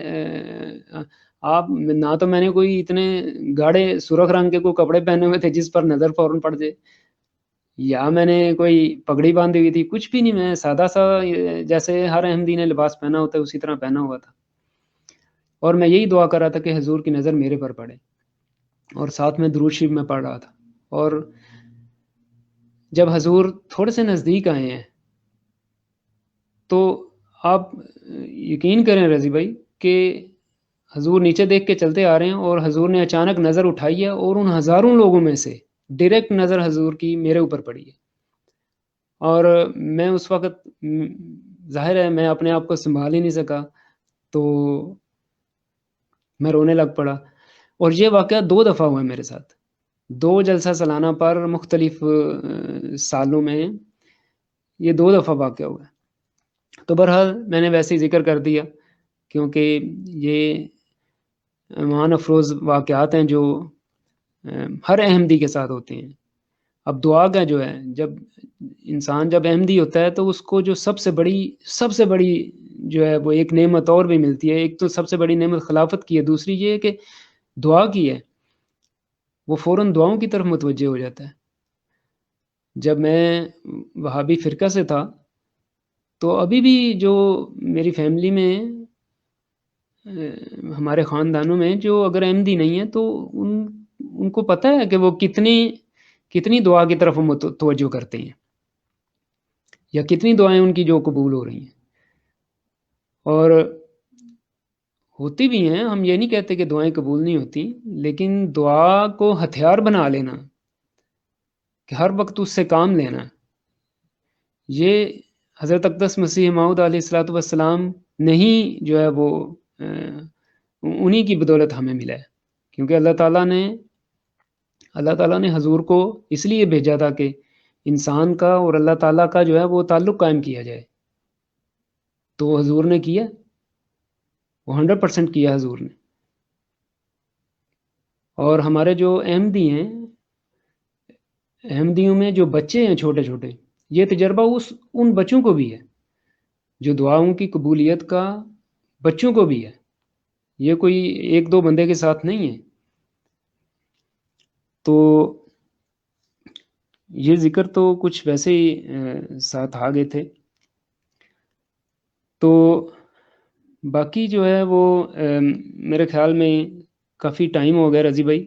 آپ نہ تو میں نے کوئی اتنے گاڑے سرخ رنگ کے کوئی کپڑے پہنے ہوئے تھے جس پر نظر فوراً پڑ جائے، یا میں نے کوئی پگڑی باندھی ہوئی تھی، کچھ بھی نہیں. میں سادہ سا جیسے ہر احمدی نے لباس پہنا ہوتا ہے اسی طرح پہنا ہوا تھا، اور میں یہی دعا کر رہا تھا کہ حضور کی نظر میرے پر پڑے، اور ساتھ میں درود شریف میں پڑھ رہا تھا. اور جب حضور تھوڑے سے نزدیک آئے ہیں تو آپ یقین کریں رضی بھائی کہ حضور نیچے دیکھ کے چلتے آ رہے ہیں، اور حضور نے اچانک نظر اٹھائی ہے اور ان ہزاروں لوگوں میں سے ڈائریکٹ نظر حضور کی میرے اوپر پڑی ہے. اور میں اس وقت ظاہر ہے میں اپنے آپ کو سنبھال ہی نہیں سکا، تو میں رونے لگ پڑا. اور یہ واقعہ 2 دفعہ ہوا ہے میرے ساتھ، 2 جلسہ سالانہ پر مختلف سالوں میں یہ 2 دفعہ واقعہ ہوا ہے. تو بہرحال میں نے ویسے ہی ذکر کر دیا کیونکہ یہ ایمان افروز واقعات ہیں جو ہر احمدی کے ساتھ ہوتے ہیں. اب دعا کا جو ہے، جب انسان جب احمدی ہوتا ہے تو اس کو جو سب سے بڑی جو ہے وہ ایک نعمت اور بھی ملتی ہے. ایک تو سب سے بڑی نعمت خلافت کی ہے، دوسری یہ ہے کہ دعا کی ہے، وہ فوراً دعاؤں کی طرف متوجہ ہو جاتا ہے. جب میں وہابی فرقہ سے تھا تو ابھی بھی جو میری فیملی میں ہمارے خاندانوں میں جو اگر احمدی نہیں ہے تو ان کو پتہ ہے کہ وہ کتنی دعا کی طرف توجہ کرتے ہیں، یا کتنی دعائیں ان کی جو قبول ہو رہی ہیں. اور ہوتی بھی ہیں، ہم یہ نہیں کہتے کہ دعائیں قبول نہیں ہوتی، لیکن دعا کو ہتھیار بنا لینا کہ ہر وقت اس سے کام لینا، یہ حضرت اقدس مسیح موعود علیہ الصلوۃ والسلام نہیں جو ہے وہ انہی کی بدولت ہمیں ملا ہے. کیونکہ اللہ تعالیٰ نے حضور کو اس لیے بھیجا تھا کہ انسان کا اور اللہ تعالیٰ کا جو ہے وہ تعلق قائم کیا جائے. تو حضور نے کیا، وہ 100% کیا حضور نے. اور ہمارے جو احمدی ہیں، احمدیوں میں جو بچے ہیں چھوٹے چھوٹے، یہ تجربہ ان بچوں کو بھی ہے، جو دعاؤں کی قبولیت کا بچوں کو بھی ہے. یہ کوئی 1-2 بندے کے ساتھ نہیں ہے. تو یہ ذکر تو کچھ ویسے ہی ساتھ آ گئے تھے. تو باقی جو ہے وہ میرے خیال میں کافی ٹائم ہو گیا رضی بھائی،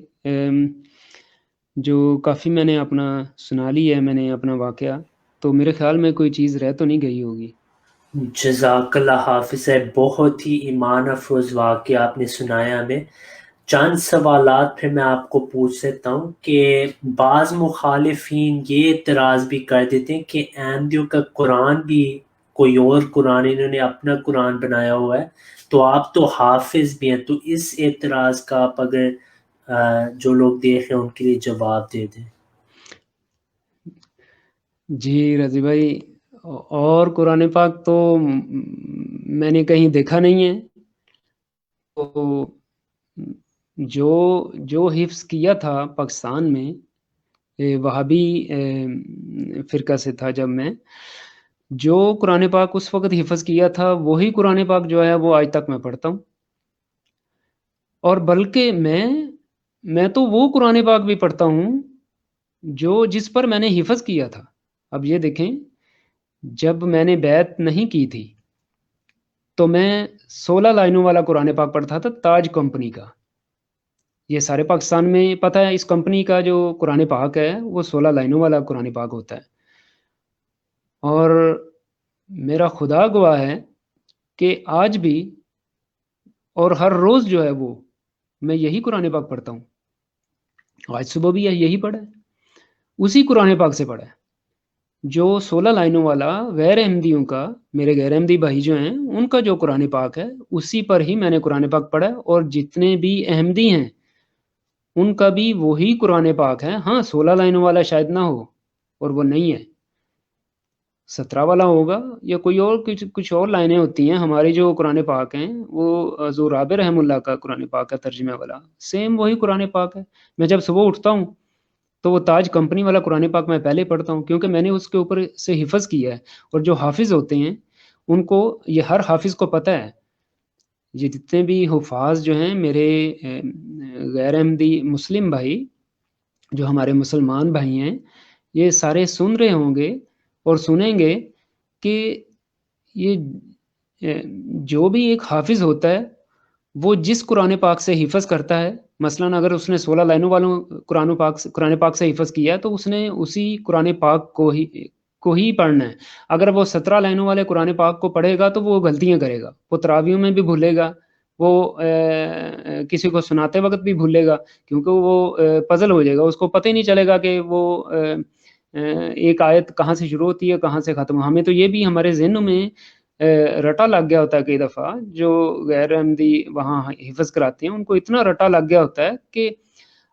جو کافی میں نے اپنا سنا لی ہے، میں نے اپنا واقعہ، تو میرے خیال میں کوئی چیز رہ تو نہیں گئی ہوگی۔ جزاک اللہ حافظ ہے، بہت ہی ایمان افروز واقعہ آپ نے سنایا ہمیں۔ چند سوالات پھر میں آپ کو پوچھ سکتا ہوں کہ بعض مخالفین یہ اعتراض بھی کر دیتے ہیں کہ احمدیوں کا قرآن بھی کوئی اور قرآن، انہوں نے اپنا قرآن بنایا ہوا ہے، تو آپ تو حافظ بھی ہیں، تو اس اعتراض کا آپ اگر جو لوگ دیکھ رہے ہیں ان کے لیے جواب دے دیں۔ جی رضی بھائی، اور قرآن پاک تو میں نے کہیں دیکھا نہیں ہے، تو جو حفظ کیا تھا پاکستان میں وہابی فرقہ سے تھا، جب میں جو قرآن پاک اس وقت حفظ کیا تھا وہی قرآن پاک جو ہے وہ آج تک میں پڑھتا ہوں، اور بلکہ میں تو وہ قرآن پاک بھی پڑھتا ہوں جس پر میں نے حفظ کیا تھا۔ اب یہ دیکھیں، جب میں نے بیعت نہیں کی تھی تو میں 16 لائنوں والا قرآن پاک پڑھتا تھا، تاج کمپنی کا۔ یہ سارے پاکستان میں پتہ ہے، اس کمپنی کا جو قرآن پاک ہے وہ 16 لائنوں والا قرآن پاک ہوتا ہے، اور میرا خدا گواہ ہے کہ آج بھی اور ہر روز جو ہے وہ میں یہی قرآن پاک پڑھتا ہوں۔ آج صبح بھی یہی پڑھا ہے، اسی قرآن پاک سے پڑھا ہے جو 16 لائنوں والا غیر احمدیوں کا، میرے غیر احمدی بھائی جو ہیں ان کا جو قرآن پاک ہے اسی پر ہی میں نے قرآن پاک پڑھا ہے، اور جتنے بھی احمدی ہیں ان کا بھی وہی قرآن پاک ہے۔ ہاں 16 لائنوں والا شاید نہ ہو، اور وہ نہیں ہے، 17 والا ہوگا، یا کوئی اور کچھ اور لائنیں ہوتی ہیں۔ ہمارے جو قرآن پاک ہیں وہ حضور رابع رحم اللہ کا قرآن پاک ہے، ترجمہ والا، سیم وہی قرآن پاک ہے۔ میں جب صبح اٹھتا ہوں تو وہ تاج کمپنی والا قرآن پاک میں پہلے پڑھتا ہوں، کیونکہ میں نے اس کے اوپر سے حفظ کیا ہے، اور جو حافظ ہوتے ہیں ان کو، یہ ہر حافظ کو پتہ ہے، یہ جتنے بھی حفاظ جو ہیں میرے غیر احمدی مسلم بھائی، جو ہمارے مسلمان بھائی ہیں، یہ سارے سن رہے ہوں گے اور سنیں گے کہ یہ جو بھی ایک حافظ ہوتا ہے وہ جس قرآن پاک سے حفظ کرتا ہے، مثلاً اگر اس نے 16 لائنوں والوں قرآن پاک سے حفظ کیا تو اس نے اسی قرآن پاک کو ہی پڑھنا ہے۔ اگر وہ 17 لائنوں والے قرآن پاک کو پڑھے گا تو وہ غلطیاں کرے گا، وہ تراویوں میں بھی بھولے گا، وہ کسی کو سناتے وقت بھی بھولے گا، کیونکہ وہ پزل ہو جائے گا، اس کو پتہ ہی نہیں چلے گا کہ وہ ایک آیت کہاں سے شروع ہوتی ہے کہاں سے ختم۔ ہمیں تو یہ بھی ہمارے ذہنوں میں رٹا لگ گیا ہوتا ہے، کئی دفعہ جو غیر احمدی وہاں حفظ کراتے ہیں ان کو اتنا رٹا لگ گیا ہوتا ہے کہ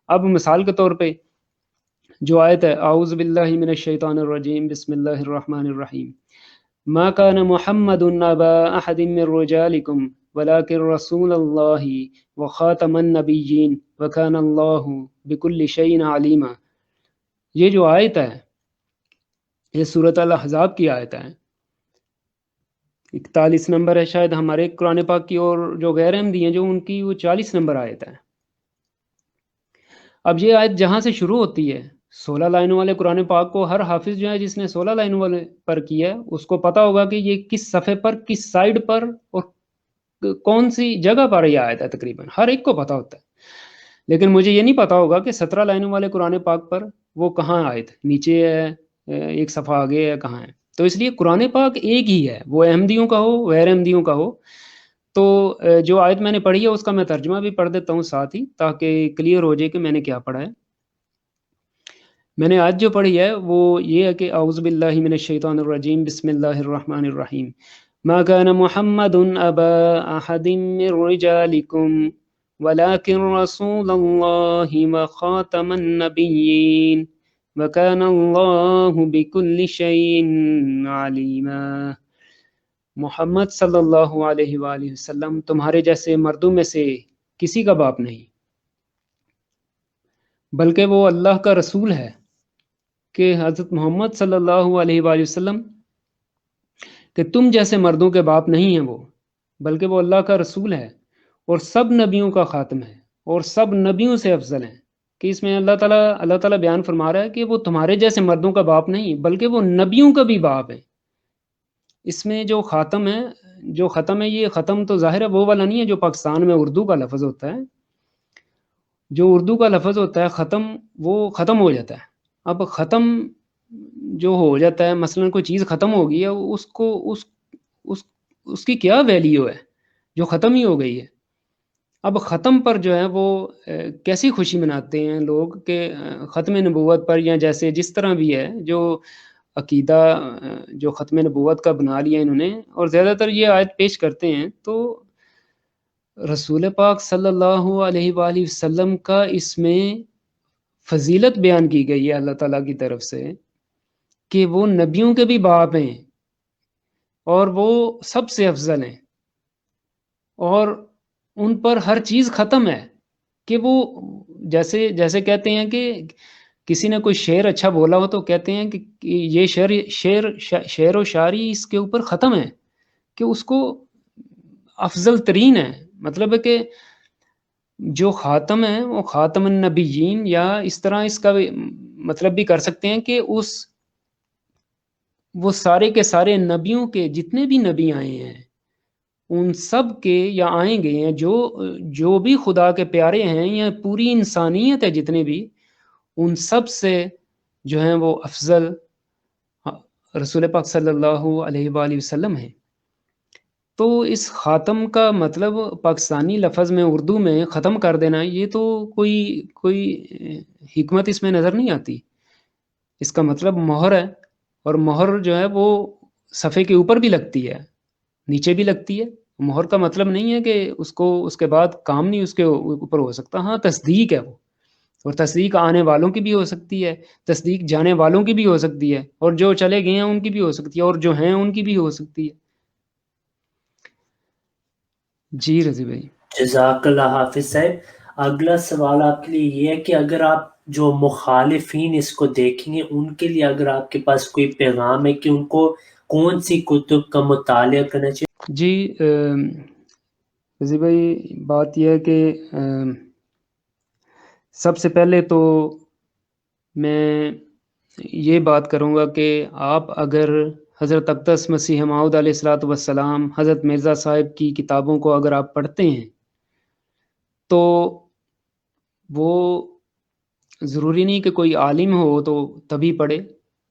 اب مثال کے طور پہ جو آیت ہے، اعوذ باللہ من الشیطان الرجیم بسم اللہ الرحمن الرحیم، ما كان محمد ابا احد من رجالکم ولكن رسول اللہ وخاتم النبیین وكان اللہ بكل شیء علیما۔ یہ جو آیت ہے یہ سورۃ الاحزاب کی آیت ہے، 41 نمبر ہے شاید ہمارے قرآن پاک کی، اور جو غیر احمدی ہیں جو ان کی وہ 40 نمبر آیت ہے۔ اب یہ آیت جہاں سے شروع ہوتی ہے، 16 لائنوں والے قرآن پاک کو ہر حافظ جو ہے جس نے 16 لائنوں والے پر کیا ہے اس کو پتا ہوگا کہ یہ کس صفحے پر، کس سائیڈ پر، اور کون سی جگہ پر یہ آیت ہے، تقریباً ہر ایک کو پتا ہوتا ہے، لیکن مجھے یہ نہیں پتا ہوگا کہ 17 لائنوں والے قرآن پاک پر وہ کہاں آیت نیچے ہے، ایک صفحہ آگے ہے، کہاں ہے۔ تو اس لیے قرآن پاک ایک ہی ہے، وہ احمدیوں کا ہو غیر احمدیوں کا ہو۔ تو جو آیت میں نے پڑھی ہے اس کا میں ترجمہ بھی پڑھ دیتا ہوں ساتھ ہی، تاکہ کلیئر ہو جائے کہ میں نے کیا پڑھا ہے۔ میں نے آج جو پڑھی ہے وہ یہ ہے کہ اعوذ باللہ من الشیطان الرجیم بسم اللہ الرحمن الرحیم، ما كان محمد ابا احد من رجالکم ولكن رسول اللہ وخاتم النبیین وكان اللہ بكل شیء علیما۔ محمد صلی اللہ علیہ وآلہ وسلم تمہارے جیسے مردوں میں سے کسی کا باپ نہیں، بلکہ وہ اللہ کا رسول ہے، کہ حضرت محمد صلی اللہ علیہ وآلہ وسلم کہ تم جیسے مردوں کے باپ نہیں ہیں وہ، بلکہ وہ اللہ کا رسول ہے، اور سب نبیوں کا خاتم ہے، اور سب نبیوں سے افضل ہیں۔ کہ اس میں اللہ تعالیٰ بیان فرما رہا ہے کہ وہ تمہارے جیسے مردوں کا باپ نہیں بلکہ وہ نبیوں کا بھی باپ ہے۔ اس میں جو ختم ہے، یہ ختم تو ظاہر ہے وہ والا نہیں ہے جو پاکستان میں اردو کا لفظ ہوتا ہے، جو اردو کا لفظ ہوتا ہے ختم، وہ ختم ہو جاتا ہے۔ اب ختم جو ہو جاتا ہے، مثلاً کوئی چیز ختم ہو گئی ہے، اس کو اس اس کی کیا ویلیو ہے جو ختم ہی ہو گئی ہے۔ اب ختم پر جو ہے وہ کیسی خوشی مناتے ہیں لوگ کہ ختم نبوت پر، یا جیسے جس طرح بھی ہے جو عقیدہ جو ختم نبوت کا بنا لیا انہوں نے، اور زیادہ تر یہ آیت پیش کرتے ہیں، تو رسول پاک صلی اللہ علیہ وآلہ وسلم کا اس میں فضیلت بیان کی گئی ہے اللہ تعالیٰ کی طرف سے کہ وہ نبیوں کے بھی باپ ہیں اور وہ سب سے افضل ہیں، اور ان پر ہر چیز ختم ہے، کہ وہ جیسے کہتے ہیں کہ کسی نے کوئی شعر اچھا بولا ہو تو کہتے ہیں کہ یہ شعر و شاعری اس کے اوپر ختم ہے، کہ اس کو افضل ترین ہے۔ مطلب ہے کہ جو خاتم ہے وہ خاتم النبیین، یا اس طرح اس کا مطلب بھی کر سکتے ہیں کہ وہ سارے کے سارے نبیوں کے جتنے بھی نبی آئے ہیں ان سب کے، یا آئیں گے ہیں، جو بھی خدا کے پیارے ہیں، یا پوری انسانیت ہے جتنے بھی، ان سب سے جو ہیں وہ افضل رسول پاک صلی اللہ علیہ وآلہ وسلم ہیں۔ تو اس خاتم کا مطلب پاکستانی لفظ میں، اردو میں ختم کر دینا، یہ تو کوئی حکمت اس میں نظر نہیں آتی۔ اس کا مطلب مہر ہے، اور مہر جو ہے وہ صفحے کے اوپر بھی لگتی ہے، نیچے بھی لگتی ہے۔ مہر کا مطلب نہیں ہے کہ اس کے بعد کام نہیں اس کے اوپر ہو سکتا، ہاں تصدیق ہے وہ، اور تصدیق آنے والوں کی بھی ہو سکتی ہے، تصدیق جانے والوں کی بھی ہو سکتی ہے، اور جو چلے گئے ہیں ان کی بھی ہو سکتی ہے، اور جو ہیں ان کی بھی ہو سکتی ہے۔ جی رضی بھائی۔ جزاک اللہ حافظ صاحب۔ اگلا سوال آپ کے لیے یہ ہے کہ اگر آپ جو مخالفین اس کو دیکھیں گے ان کے لیے اگر آپ کے پاس کوئی پیغام ہے کہ ان کو کون سی کتب کا مطالعہ کرنا چاہیے؟ جی رضی بھائی، بات یہ ہے کہ سب سے پہلے تو میں یہ بات کروں گا کہ آپ اگر حضرت اقدس مسیح موعود علیہ الصلوۃ والسلام، حضرت مرزا صاحب کی کتابوں کو اگر آپ پڑھتے ہیں تو وہ ضروری نہیں کہ کوئی عالم ہو تو تبھی پڑھے،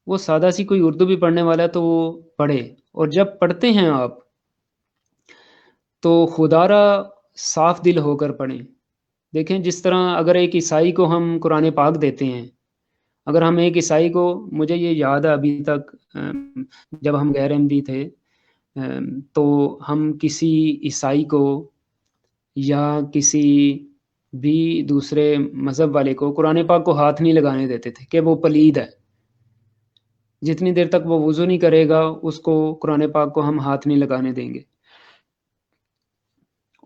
وہ سادہ سی کوئی اردو بھی پڑھنے والا ہے تو وہ پڑھے، اور جب پڑھتے ہیں آپ تو خدا را صاف دل ہو کر پڑھیں۔ دیکھیں جس طرح اگر ایک عیسائی کو ہم قرآن پاک دیتے ہیں، اگر ہم ایک عیسائی کو، مجھے یہ یاد ہے ابھی تک جب ہم غیر احمدی تھے تو ہم کسی عیسائی کو یا کسی بھی دوسرے مذہب والے کو قرآن پاک کو ہاتھ نہیں لگانے دیتے تھے کہ وہ پلید ہے۔ جتنی دیر تک وہ وضو نہیں کرے گا اس کو قرآن پاک کو ہم ہاتھ نہیں لگانے دیں گے۔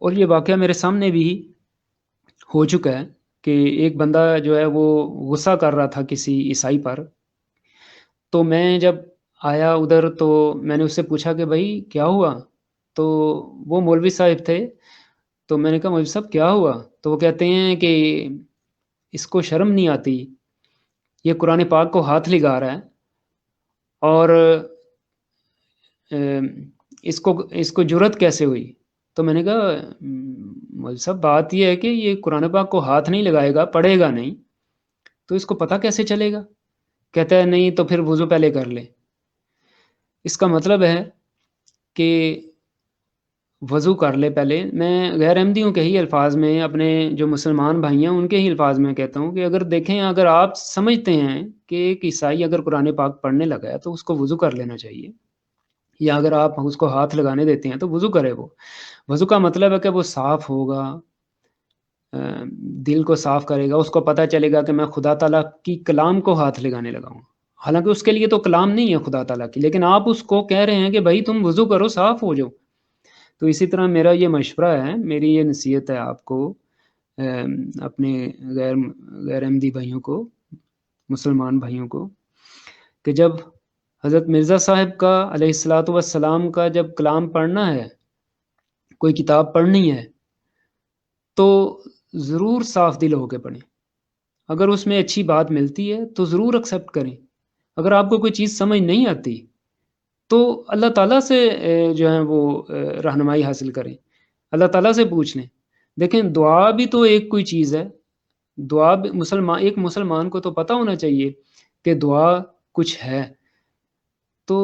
اور یہ واقعہ میرے سامنے بھی ہو چکا ہے کہ ایک بندہ جو ہے وہ غصہ کر رہا تھا کسی عیسائی پر، تو میں جب آیا ادھر تو میں نے اس سے پوچھا کہ بھائی کیا ہوا، تو وہ مولوی صاحب تھے، تو میں نے کہا مولوی صاحب کیا ہوا، تو وہ کہتے ہیں کہ اس کو شرم نہیں آتی، یہ قرآن پاک کو ہاتھ لگا رہا ہے، اور اس کو جرت کیسے ہوئی؟ تو میں نے کہا مولوی صاحب بات یہ ہے کہ یہ قرآن پاک کو ہاتھ نہیں لگائے گا، پڑھے گا نہیں، تو اس کو پتہ کیسے چلے گا؟ کہتا ہے نہیں تو پھر وضو پہلے کر لے۔ اس کا مطلب ہے کہ وضو کر لے پہلے۔ میں غیر احمدیوں کے ہی الفاظ میں، اپنے جو مسلمان بھائی ہیں ان کے ہی الفاظ میں کہتا ہوں کہ اگر دیکھیں، اگر آپ سمجھتے ہیں کہ ایک عیسائی اگر قرآن پاک پڑھنے لگا ہے تو اس کو وضو کر لینا چاہیے، یا اگر آپ اس کو ہاتھ لگانے دیتے ہیں تو وضو کرے۔ وہ وضو کا مطلب ہے کہ وہ صاف ہوگا، دل کو صاف کرے گا، اس کو پتہ چلے گا کہ میں خدا تعالیٰ کی کلام کو ہاتھ لگانے لگا ہوں، حالانکہ اس کے لیے تو کلام نہیں ہے خدا تعالیٰ کی، لیکن آپ اس کو کہہ رہے ہیں کہ بھائی تم وضو کرو، صاف ہو جاؤ۔ تو اسی طرح میرا یہ مشورہ ہے، میری یہ نصیحت ہے آپ کو، اپنے غیر احمدی بھائیوں کو، مسلمان بھائیوں کو، کہ جب حضرت مرزا صاحب کا علیہ الصلوۃ والسلام کا جب کلام پڑھنا ہے، کوئی کتاب پڑھنی ہے، تو ضرور صاف دل ہو کے پڑھیں۔ اگر اس میں اچھی بات ملتی ہے تو ضرور ایکسیپٹ کریں۔ اگر آپ کو کوئی چیز سمجھ نہیں آتی تو اللہ تعالیٰ سے جو ہے وہ رہنمائی حاصل کریں، اللہ تعالیٰ سے پوچھ لیں۔ دیکھیں دعا بھی تو ایک کوئی چیز ہے، دعا ایک مسلمان کو تو پتہ ہونا چاہیے کہ دعا کچھ ہے، تو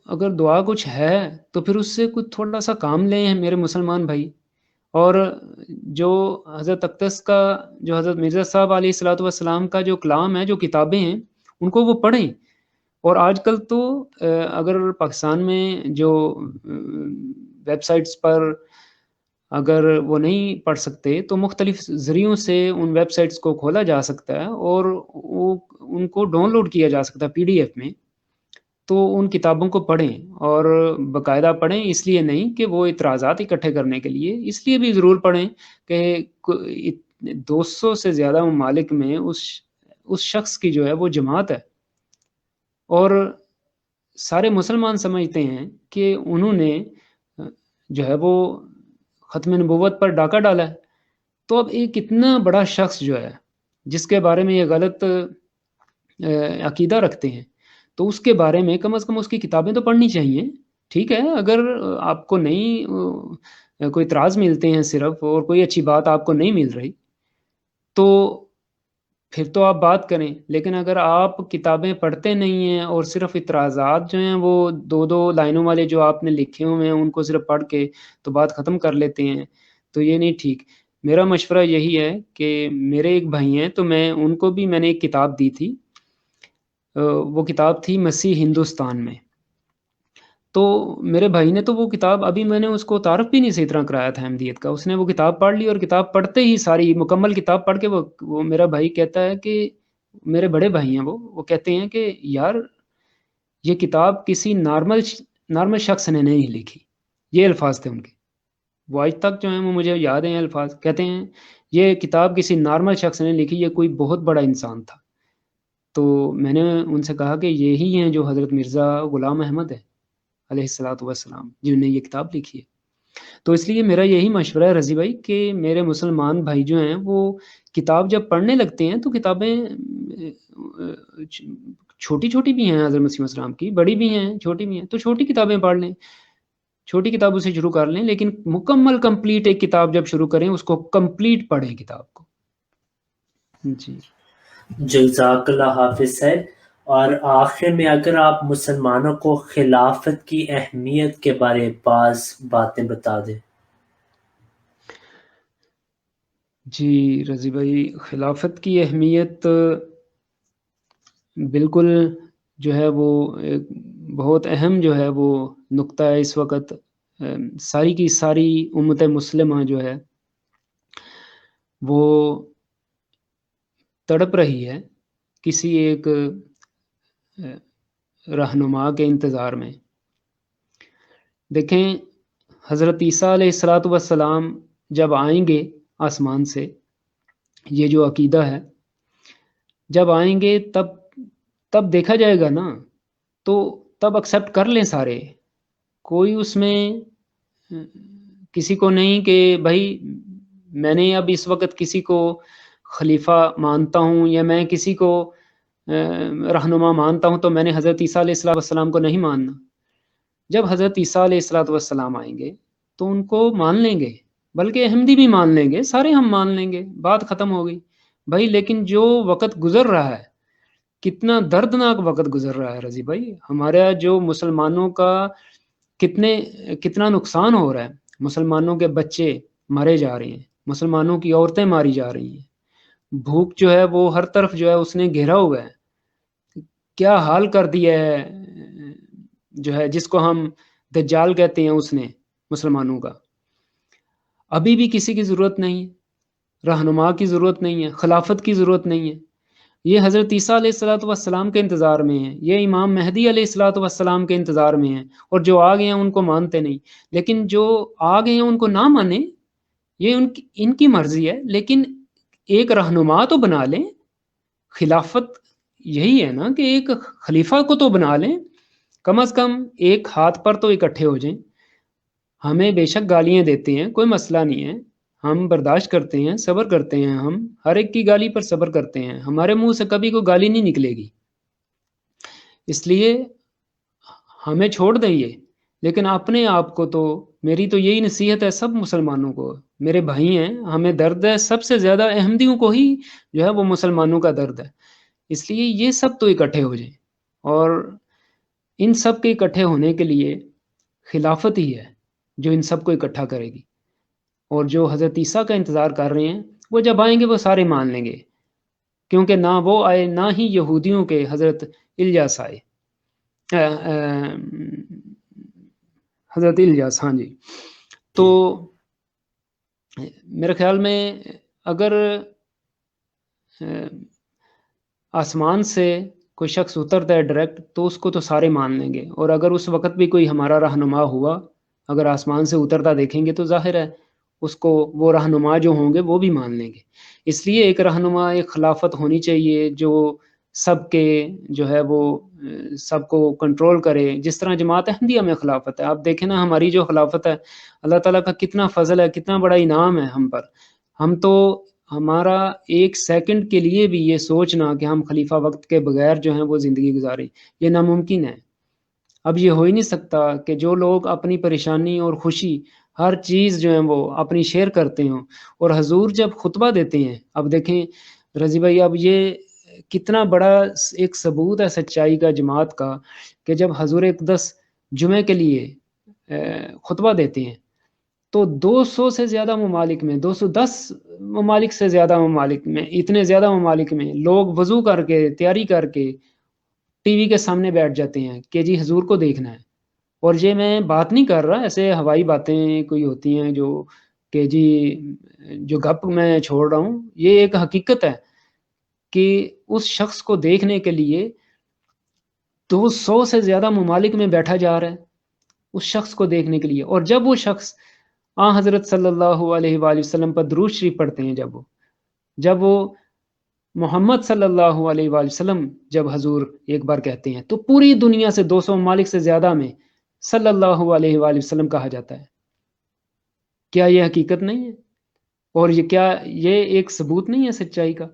اگر دعا کچھ ہے تو پھر اس سے کچھ تھوڑا سا کام لیں ہیں میرے مسلمان بھائی۔ اور جو حضرت اقدس کا، جو حضرت مرزا صاحب علیہ الصلوۃ والسلام کا جو کلام ہے، جو کتابیں ہیں، ان کو وہ پڑھیں۔ اور آج کل تو اگر پاکستان میں جو ویب سائٹس پر اگر وہ نہیں پڑھ سکتے تو مختلف ذریعوں سے ان ویب سائٹس کو کھولا جا سکتا ہے اور ان کو ڈاؤن لوڈ کیا جا سکتا ہے PDF میں۔ تو ان کتابوں کو پڑھیں اور باقاعدہ پڑھیں، اس لیے نہیں کہ وہ اعتراضات اکٹھے کرنے کے لیے، اس لیے بھی ضرور پڑھیں کہ 200 سے زیادہ ممالک میں اس شخص کی جو ہے وہ جماعت ہے، اور سارے مسلمان سمجھتے ہیں کہ انہوں نے جو ہے وہ ختم نبوت پر ڈاکہ ڈالا ہے۔ تو اب ایک اتنا بڑا شخص جو ہے جس کے بارے میں یہ غلط عقیدہ رکھتے ہیں، تو اس کے بارے میں کم از کم اس کی کتابیں تو پڑھنی چاہیے۔ ٹھیک ہے، اگر آپ کو نہیں کوئی اعتراض ملتے ہیں صرف، اور کوئی اچھی بات آپ کو نہیں مل رہی، تو پھر تو آپ بات کریں، لیکن اگر آپ کتابیں پڑھتے نہیں ہیں اور صرف اعتراضات جو ہیں وہ 2 لائنوں والے جو آپ نے لکھے ہوئے ہیں ان کو صرف پڑھ کے تو بات ختم کر لیتے ہیں، تو یہ نہیں ٹھیک۔ میرا مشورہ یہی ہے کہ میرے ایک بھائی ہیں، تو ان کو بھی میں نے ایک کتاب دی تھی، وہ کتاب تھی مسیح ہندوستان میں۔ تو میرے بھائی نے تو وہ کتاب، ابھی میں نے اس کو تعارف بھی نہیں صحیح طرح کرایا تھا احمدیت کا، اس نے وہ کتاب پڑھ لی، اور کتاب پڑھتے ہی ساری مکمل کتاب پڑھ کے وہ میرا بھائی کہتا ہے کہ میرے بڑے بھائی ہیں وہ کہتے ہیں کہ یار یہ کتاب کسی نارمل شخص نے نہیں لکھی، یہ الفاظ تھے ان کے، وہ آج تک جو ہیں وہ مجھے یاد ہیں الفاظ، کہتے ہیں یہ کتاب کسی نارمل شخص نے لکھی، یہ کوئی بہت بڑا انسان تھا۔ تو میں نے ان سے کہا کہ یہی ہیں جو حضرت مرزا غلام احمد ہے علیہ الصلوۃ والسلام، جنہوں نے یہ کتاب لکھی ہے۔ تو اس لیے میرا یہی مشورہ ہے رضی بھائی کہ میرے مسلمان بھائی جو ہیں وہ کتاب جب پڑھنے لگتے ہیں تو کتابیں چھوٹی چھوٹی بھی ہیں حضرت مسیح السلام کی، بڑی بھی ہیں چھوٹی بھی ہیں، تو چھوٹی کتابیں پڑھ لیں، چھوٹی کتابوں سے شروع کر لیں، لیکن مکمل کمپلیٹ ایک کتاب جب شروع کریں اس کو کمپلیٹ پڑھیں کتاب کو۔ جی جزاک اللہ حافظ صاحب۔ اور آخر میں اگر آپ مسلمانوں کو خلافت کی اہمیت کے بارے بعض باتیں بتا دیں۔ جی رضی بھائی، خلافت کی اہمیت بالکل جو ہے وہ ایک بہت اہم جو ہے وہ نقطہ ہے اس وقت۔ ساری کی ساری امت مسلمہ جو ہے وہ تڑپ رہی ہے کسی ایک رہنما کے انتظار میں۔ دیکھیں حضرت عیسیٰ علیہ الصلوۃ والسلام جب آئیں گے آسمان سے، یہ جو عقیدہ ہے، جب آئیں گے تب دیکھا جائے گا نا، تو تب ایکسیپٹ کر لیں سارے، کوئی اس میں کسی کو نہیں کہ بھائی میں نے اب اس وقت کسی کو خلیفہ مانتا ہوں یا میں کسی کو رہنما مانتا ہوں تو میں نے حضرت عیسیٰ علیہ السلام کو نہیں ماننا۔ جب حضرت عیسیٰ علیہ السلام آئیں گے تو ان کو مان لیں گے، بلکہ احمدی بھی مان لیں گے، سارے ہم مان لیں گے، بات ختم ہو گئی بھائی۔ لیکن جو وقت گزر رہا ہے، کتنا دردناک وقت گزر رہا ہے رضی بھائی، ہمارا جو مسلمانوں کا کتنا نقصان ہو رہا ہے، مسلمانوں کے بچے مارے جا رہے ہیں، مسلمانوں کی عورتیں ماری جا رہی ہیں، بھوک جو ہے وہ ہر طرف جو ہے اس نے گھیرا ہوا ہے، کیا حال کر دیا ہے جو ہے جس کو ہم دجال کہتے ہیں اس نے مسلمانوں کا۔ ابھی بھی کسی کی ضرورت نہیں ہے، رہنما کی ضرورت نہیں ہے، خلافت کی ضرورت نہیں ہے، یہ حضرت عیسیٰ علیہ الصلوۃ والسلام کے انتظار میں ہیں، یہ امام مہدی علیہ الصلوۃ والسلام کے انتظار میں ہیں، اور جو آ گئے ہیں ان کو مانتے نہیں۔ لیکن جو آ گئے ہیں ان کو نہ مانیں، یہ ان کی مرضی ہے، لیکن ایک رہنما تو بنا لیں۔ خلافت یہی ہے نا کہ ایک خلیفہ کو تو بنا لیں، کم از کم ایک ہاتھ پر تو اکٹھے ہو جائیں۔ ہمیں بے شک گالیاں دیتے ہیں، کوئی مسئلہ نہیں ہے، ہم برداشت کرتے ہیں، صبر کرتے ہیں، ہم ہر ایک کی گالی پر صبر کرتے ہیں، ہمارے منہ سے کبھی کوئی گالی نہیں نکلے گی، اس لیے ہمیں چھوڑ دیں یہ۔ لیکن اپنے آپ کو تو، میری تو یہی نصیحت ہے سب مسلمانوں کو میرے بھائی ہیں، ہمیں درد ہے، سب سے زیادہ احمدیوں کو ہی جو ہے وہ مسلمانوں کا درد ہے. اس لیے یہ سب تو اکٹھے ہو جائیں، اور ان سب کے اکٹھے ہونے کے لیے خلافت ہی ہے جو ان سب کو اکٹھا کرے گی. اور جو حضرت عیسیٰ کا انتظار کر رہے ہیں، وہ جب آئیں گے وہ سارے مان لیں گے، کیونکہ نہ وہ آئے نہ ہی یہودیوں کے حضرت الیاس آئے. حضرت الیاس، ہاں جی. تو میرے خیال میں اگر آسمان سے کوئی شخص اترتا ہے ڈائریکٹ تو اس کو تو سارے مان لیں گے، اور اگر اس وقت بھی کوئی ہمارا رہنما ہوا، اگر آسمان سے اترتا دیکھیں گے تو ظاہر ہے اس کو وہ رہنما جو ہوں گے وہ بھی مان لیں گے. اس لیے ایک رہنما، ایک خلافت ہونی چاہیے جو سب کے جو ہے وہ سب کو کنٹرول کرے. جس طرح جماعت احمدیہ میں خلافت ہے، آپ دیکھیں نا ہماری جو خلافت ہے، اللہ تعالیٰ کا کتنا فضل ہے، کتنا بڑا انعام ہے ہم پر. ہم تو ہمارا ایک سیکنڈ کے لیے بھی یہ سوچنا کہ ہم خلیفہ وقت کے بغیر جو ہیں وہ زندگی گزاریں، یہ ناممکن ہے. اب یہ ہو ہی نہیں سکتا کہ جو لوگ اپنی پریشانی اور خوشی ہر چیز جو ہیں وہ اپنی شیئر کرتے ہوں، اور حضور جب خطبہ دیتے ہیں، اب دیکھیں رضی بھائی، اب یہ کتنا بڑا ایک ثبوت ہے سچائی کا جماعت کا، کہ جب حضور اقدس جمعے کے لیے خطبہ دیتے ہیں تو 200 سے زیادہ ممالک میں، 210 ممالک سے زیادہ ممالک میں، اتنے زیادہ ممالک میں لوگ وضو کر کے تیاری کر کے ٹی وی کے سامنے بیٹھ جاتے ہیں کہ جی حضور کو دیکھنا ہے. اور یہ میں بات نہیں کر رہا ایسے ہوائی باتیں کوئی ہوتی ہیں جو کہ جی جو گپ میں چھوڑ رہا ہوں، یہ ایک حقیقت ہے کہ اس شخص کو دیکھنے کے لیے 200 سے زیادہ ممالک میں بیٹھا جا رہا ہے اس شخص کو دیکھنے کے لیے. اور جب وہ شخص حضرت صلی اللہ علیہ وآلہ وسلم پر درود شریف پڑھتے ہیں، جب وہ محمد صلی اللہ علیہ وآلہ وسلم جب حضور ایک بار کہتے ہیں تو پوری دنیا سے 200 ممالک سے زیادہ میں صلی اللہ علیہ وآلہ وسلم کہا جاتا ہے. کیا یہ حقیقت نہیں ہے؟ اور یہ ایک ثبوت نہیں ہے سچائی کا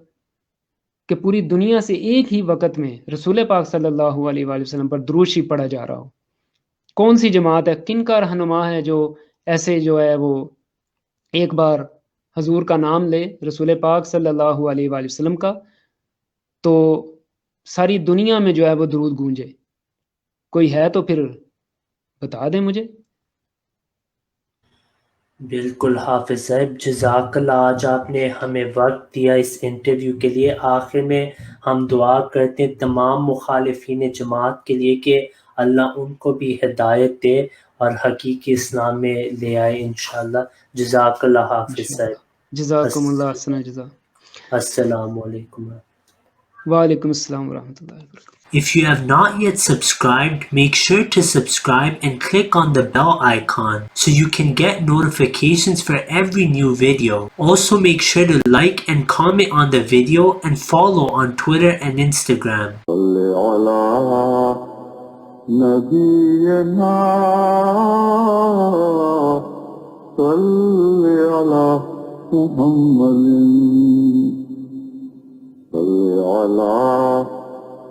کہ پوری دنیا سے ایک ہی وقت میں رسول پاک صلی اللہ علیہ وآلہ وسلم پر درود شریف پڑھا جا رہا ہو؟ کون سی جماعت ہے، کن کا رہنما ہے جو ایسے جو ہے وہ ایک بار حضور کا نام لے، رسول پاک صلی اللہ علیہ وآلہ وسلم کا، تو ساری دنیا میں جو ہے وہ درود گونجے؟ کوئی ہے تو پھر بتا دیں مجھے. بالکل حافظ صاحب، جزاک اللہ. آج آپ نے ہمیں وقت دیا اس انٹرویو کے لیے. آخر میں ہم دعا کرتے ہیں تمام مخالفین جماعت کے لیے کہ اللہ ان کو بھی ہدایت دے اور حقیقی اسلام میں لے آئے انشاءاللہ. جزاک اللہ حافظ صاحب. جزاکم اللہ احسن جزا. السلام علیکم. وعلیکم السلام ورحمۃ اللہ وبرکاتہ. If you have not yet subscribed, make sure to subscribe and click on the bell icon so you can get notifications for every new video. Also make sure to like and comment on the video and follow on Twitter and Instagram.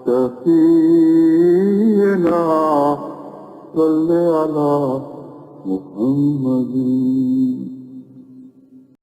سفينا صل على محمد.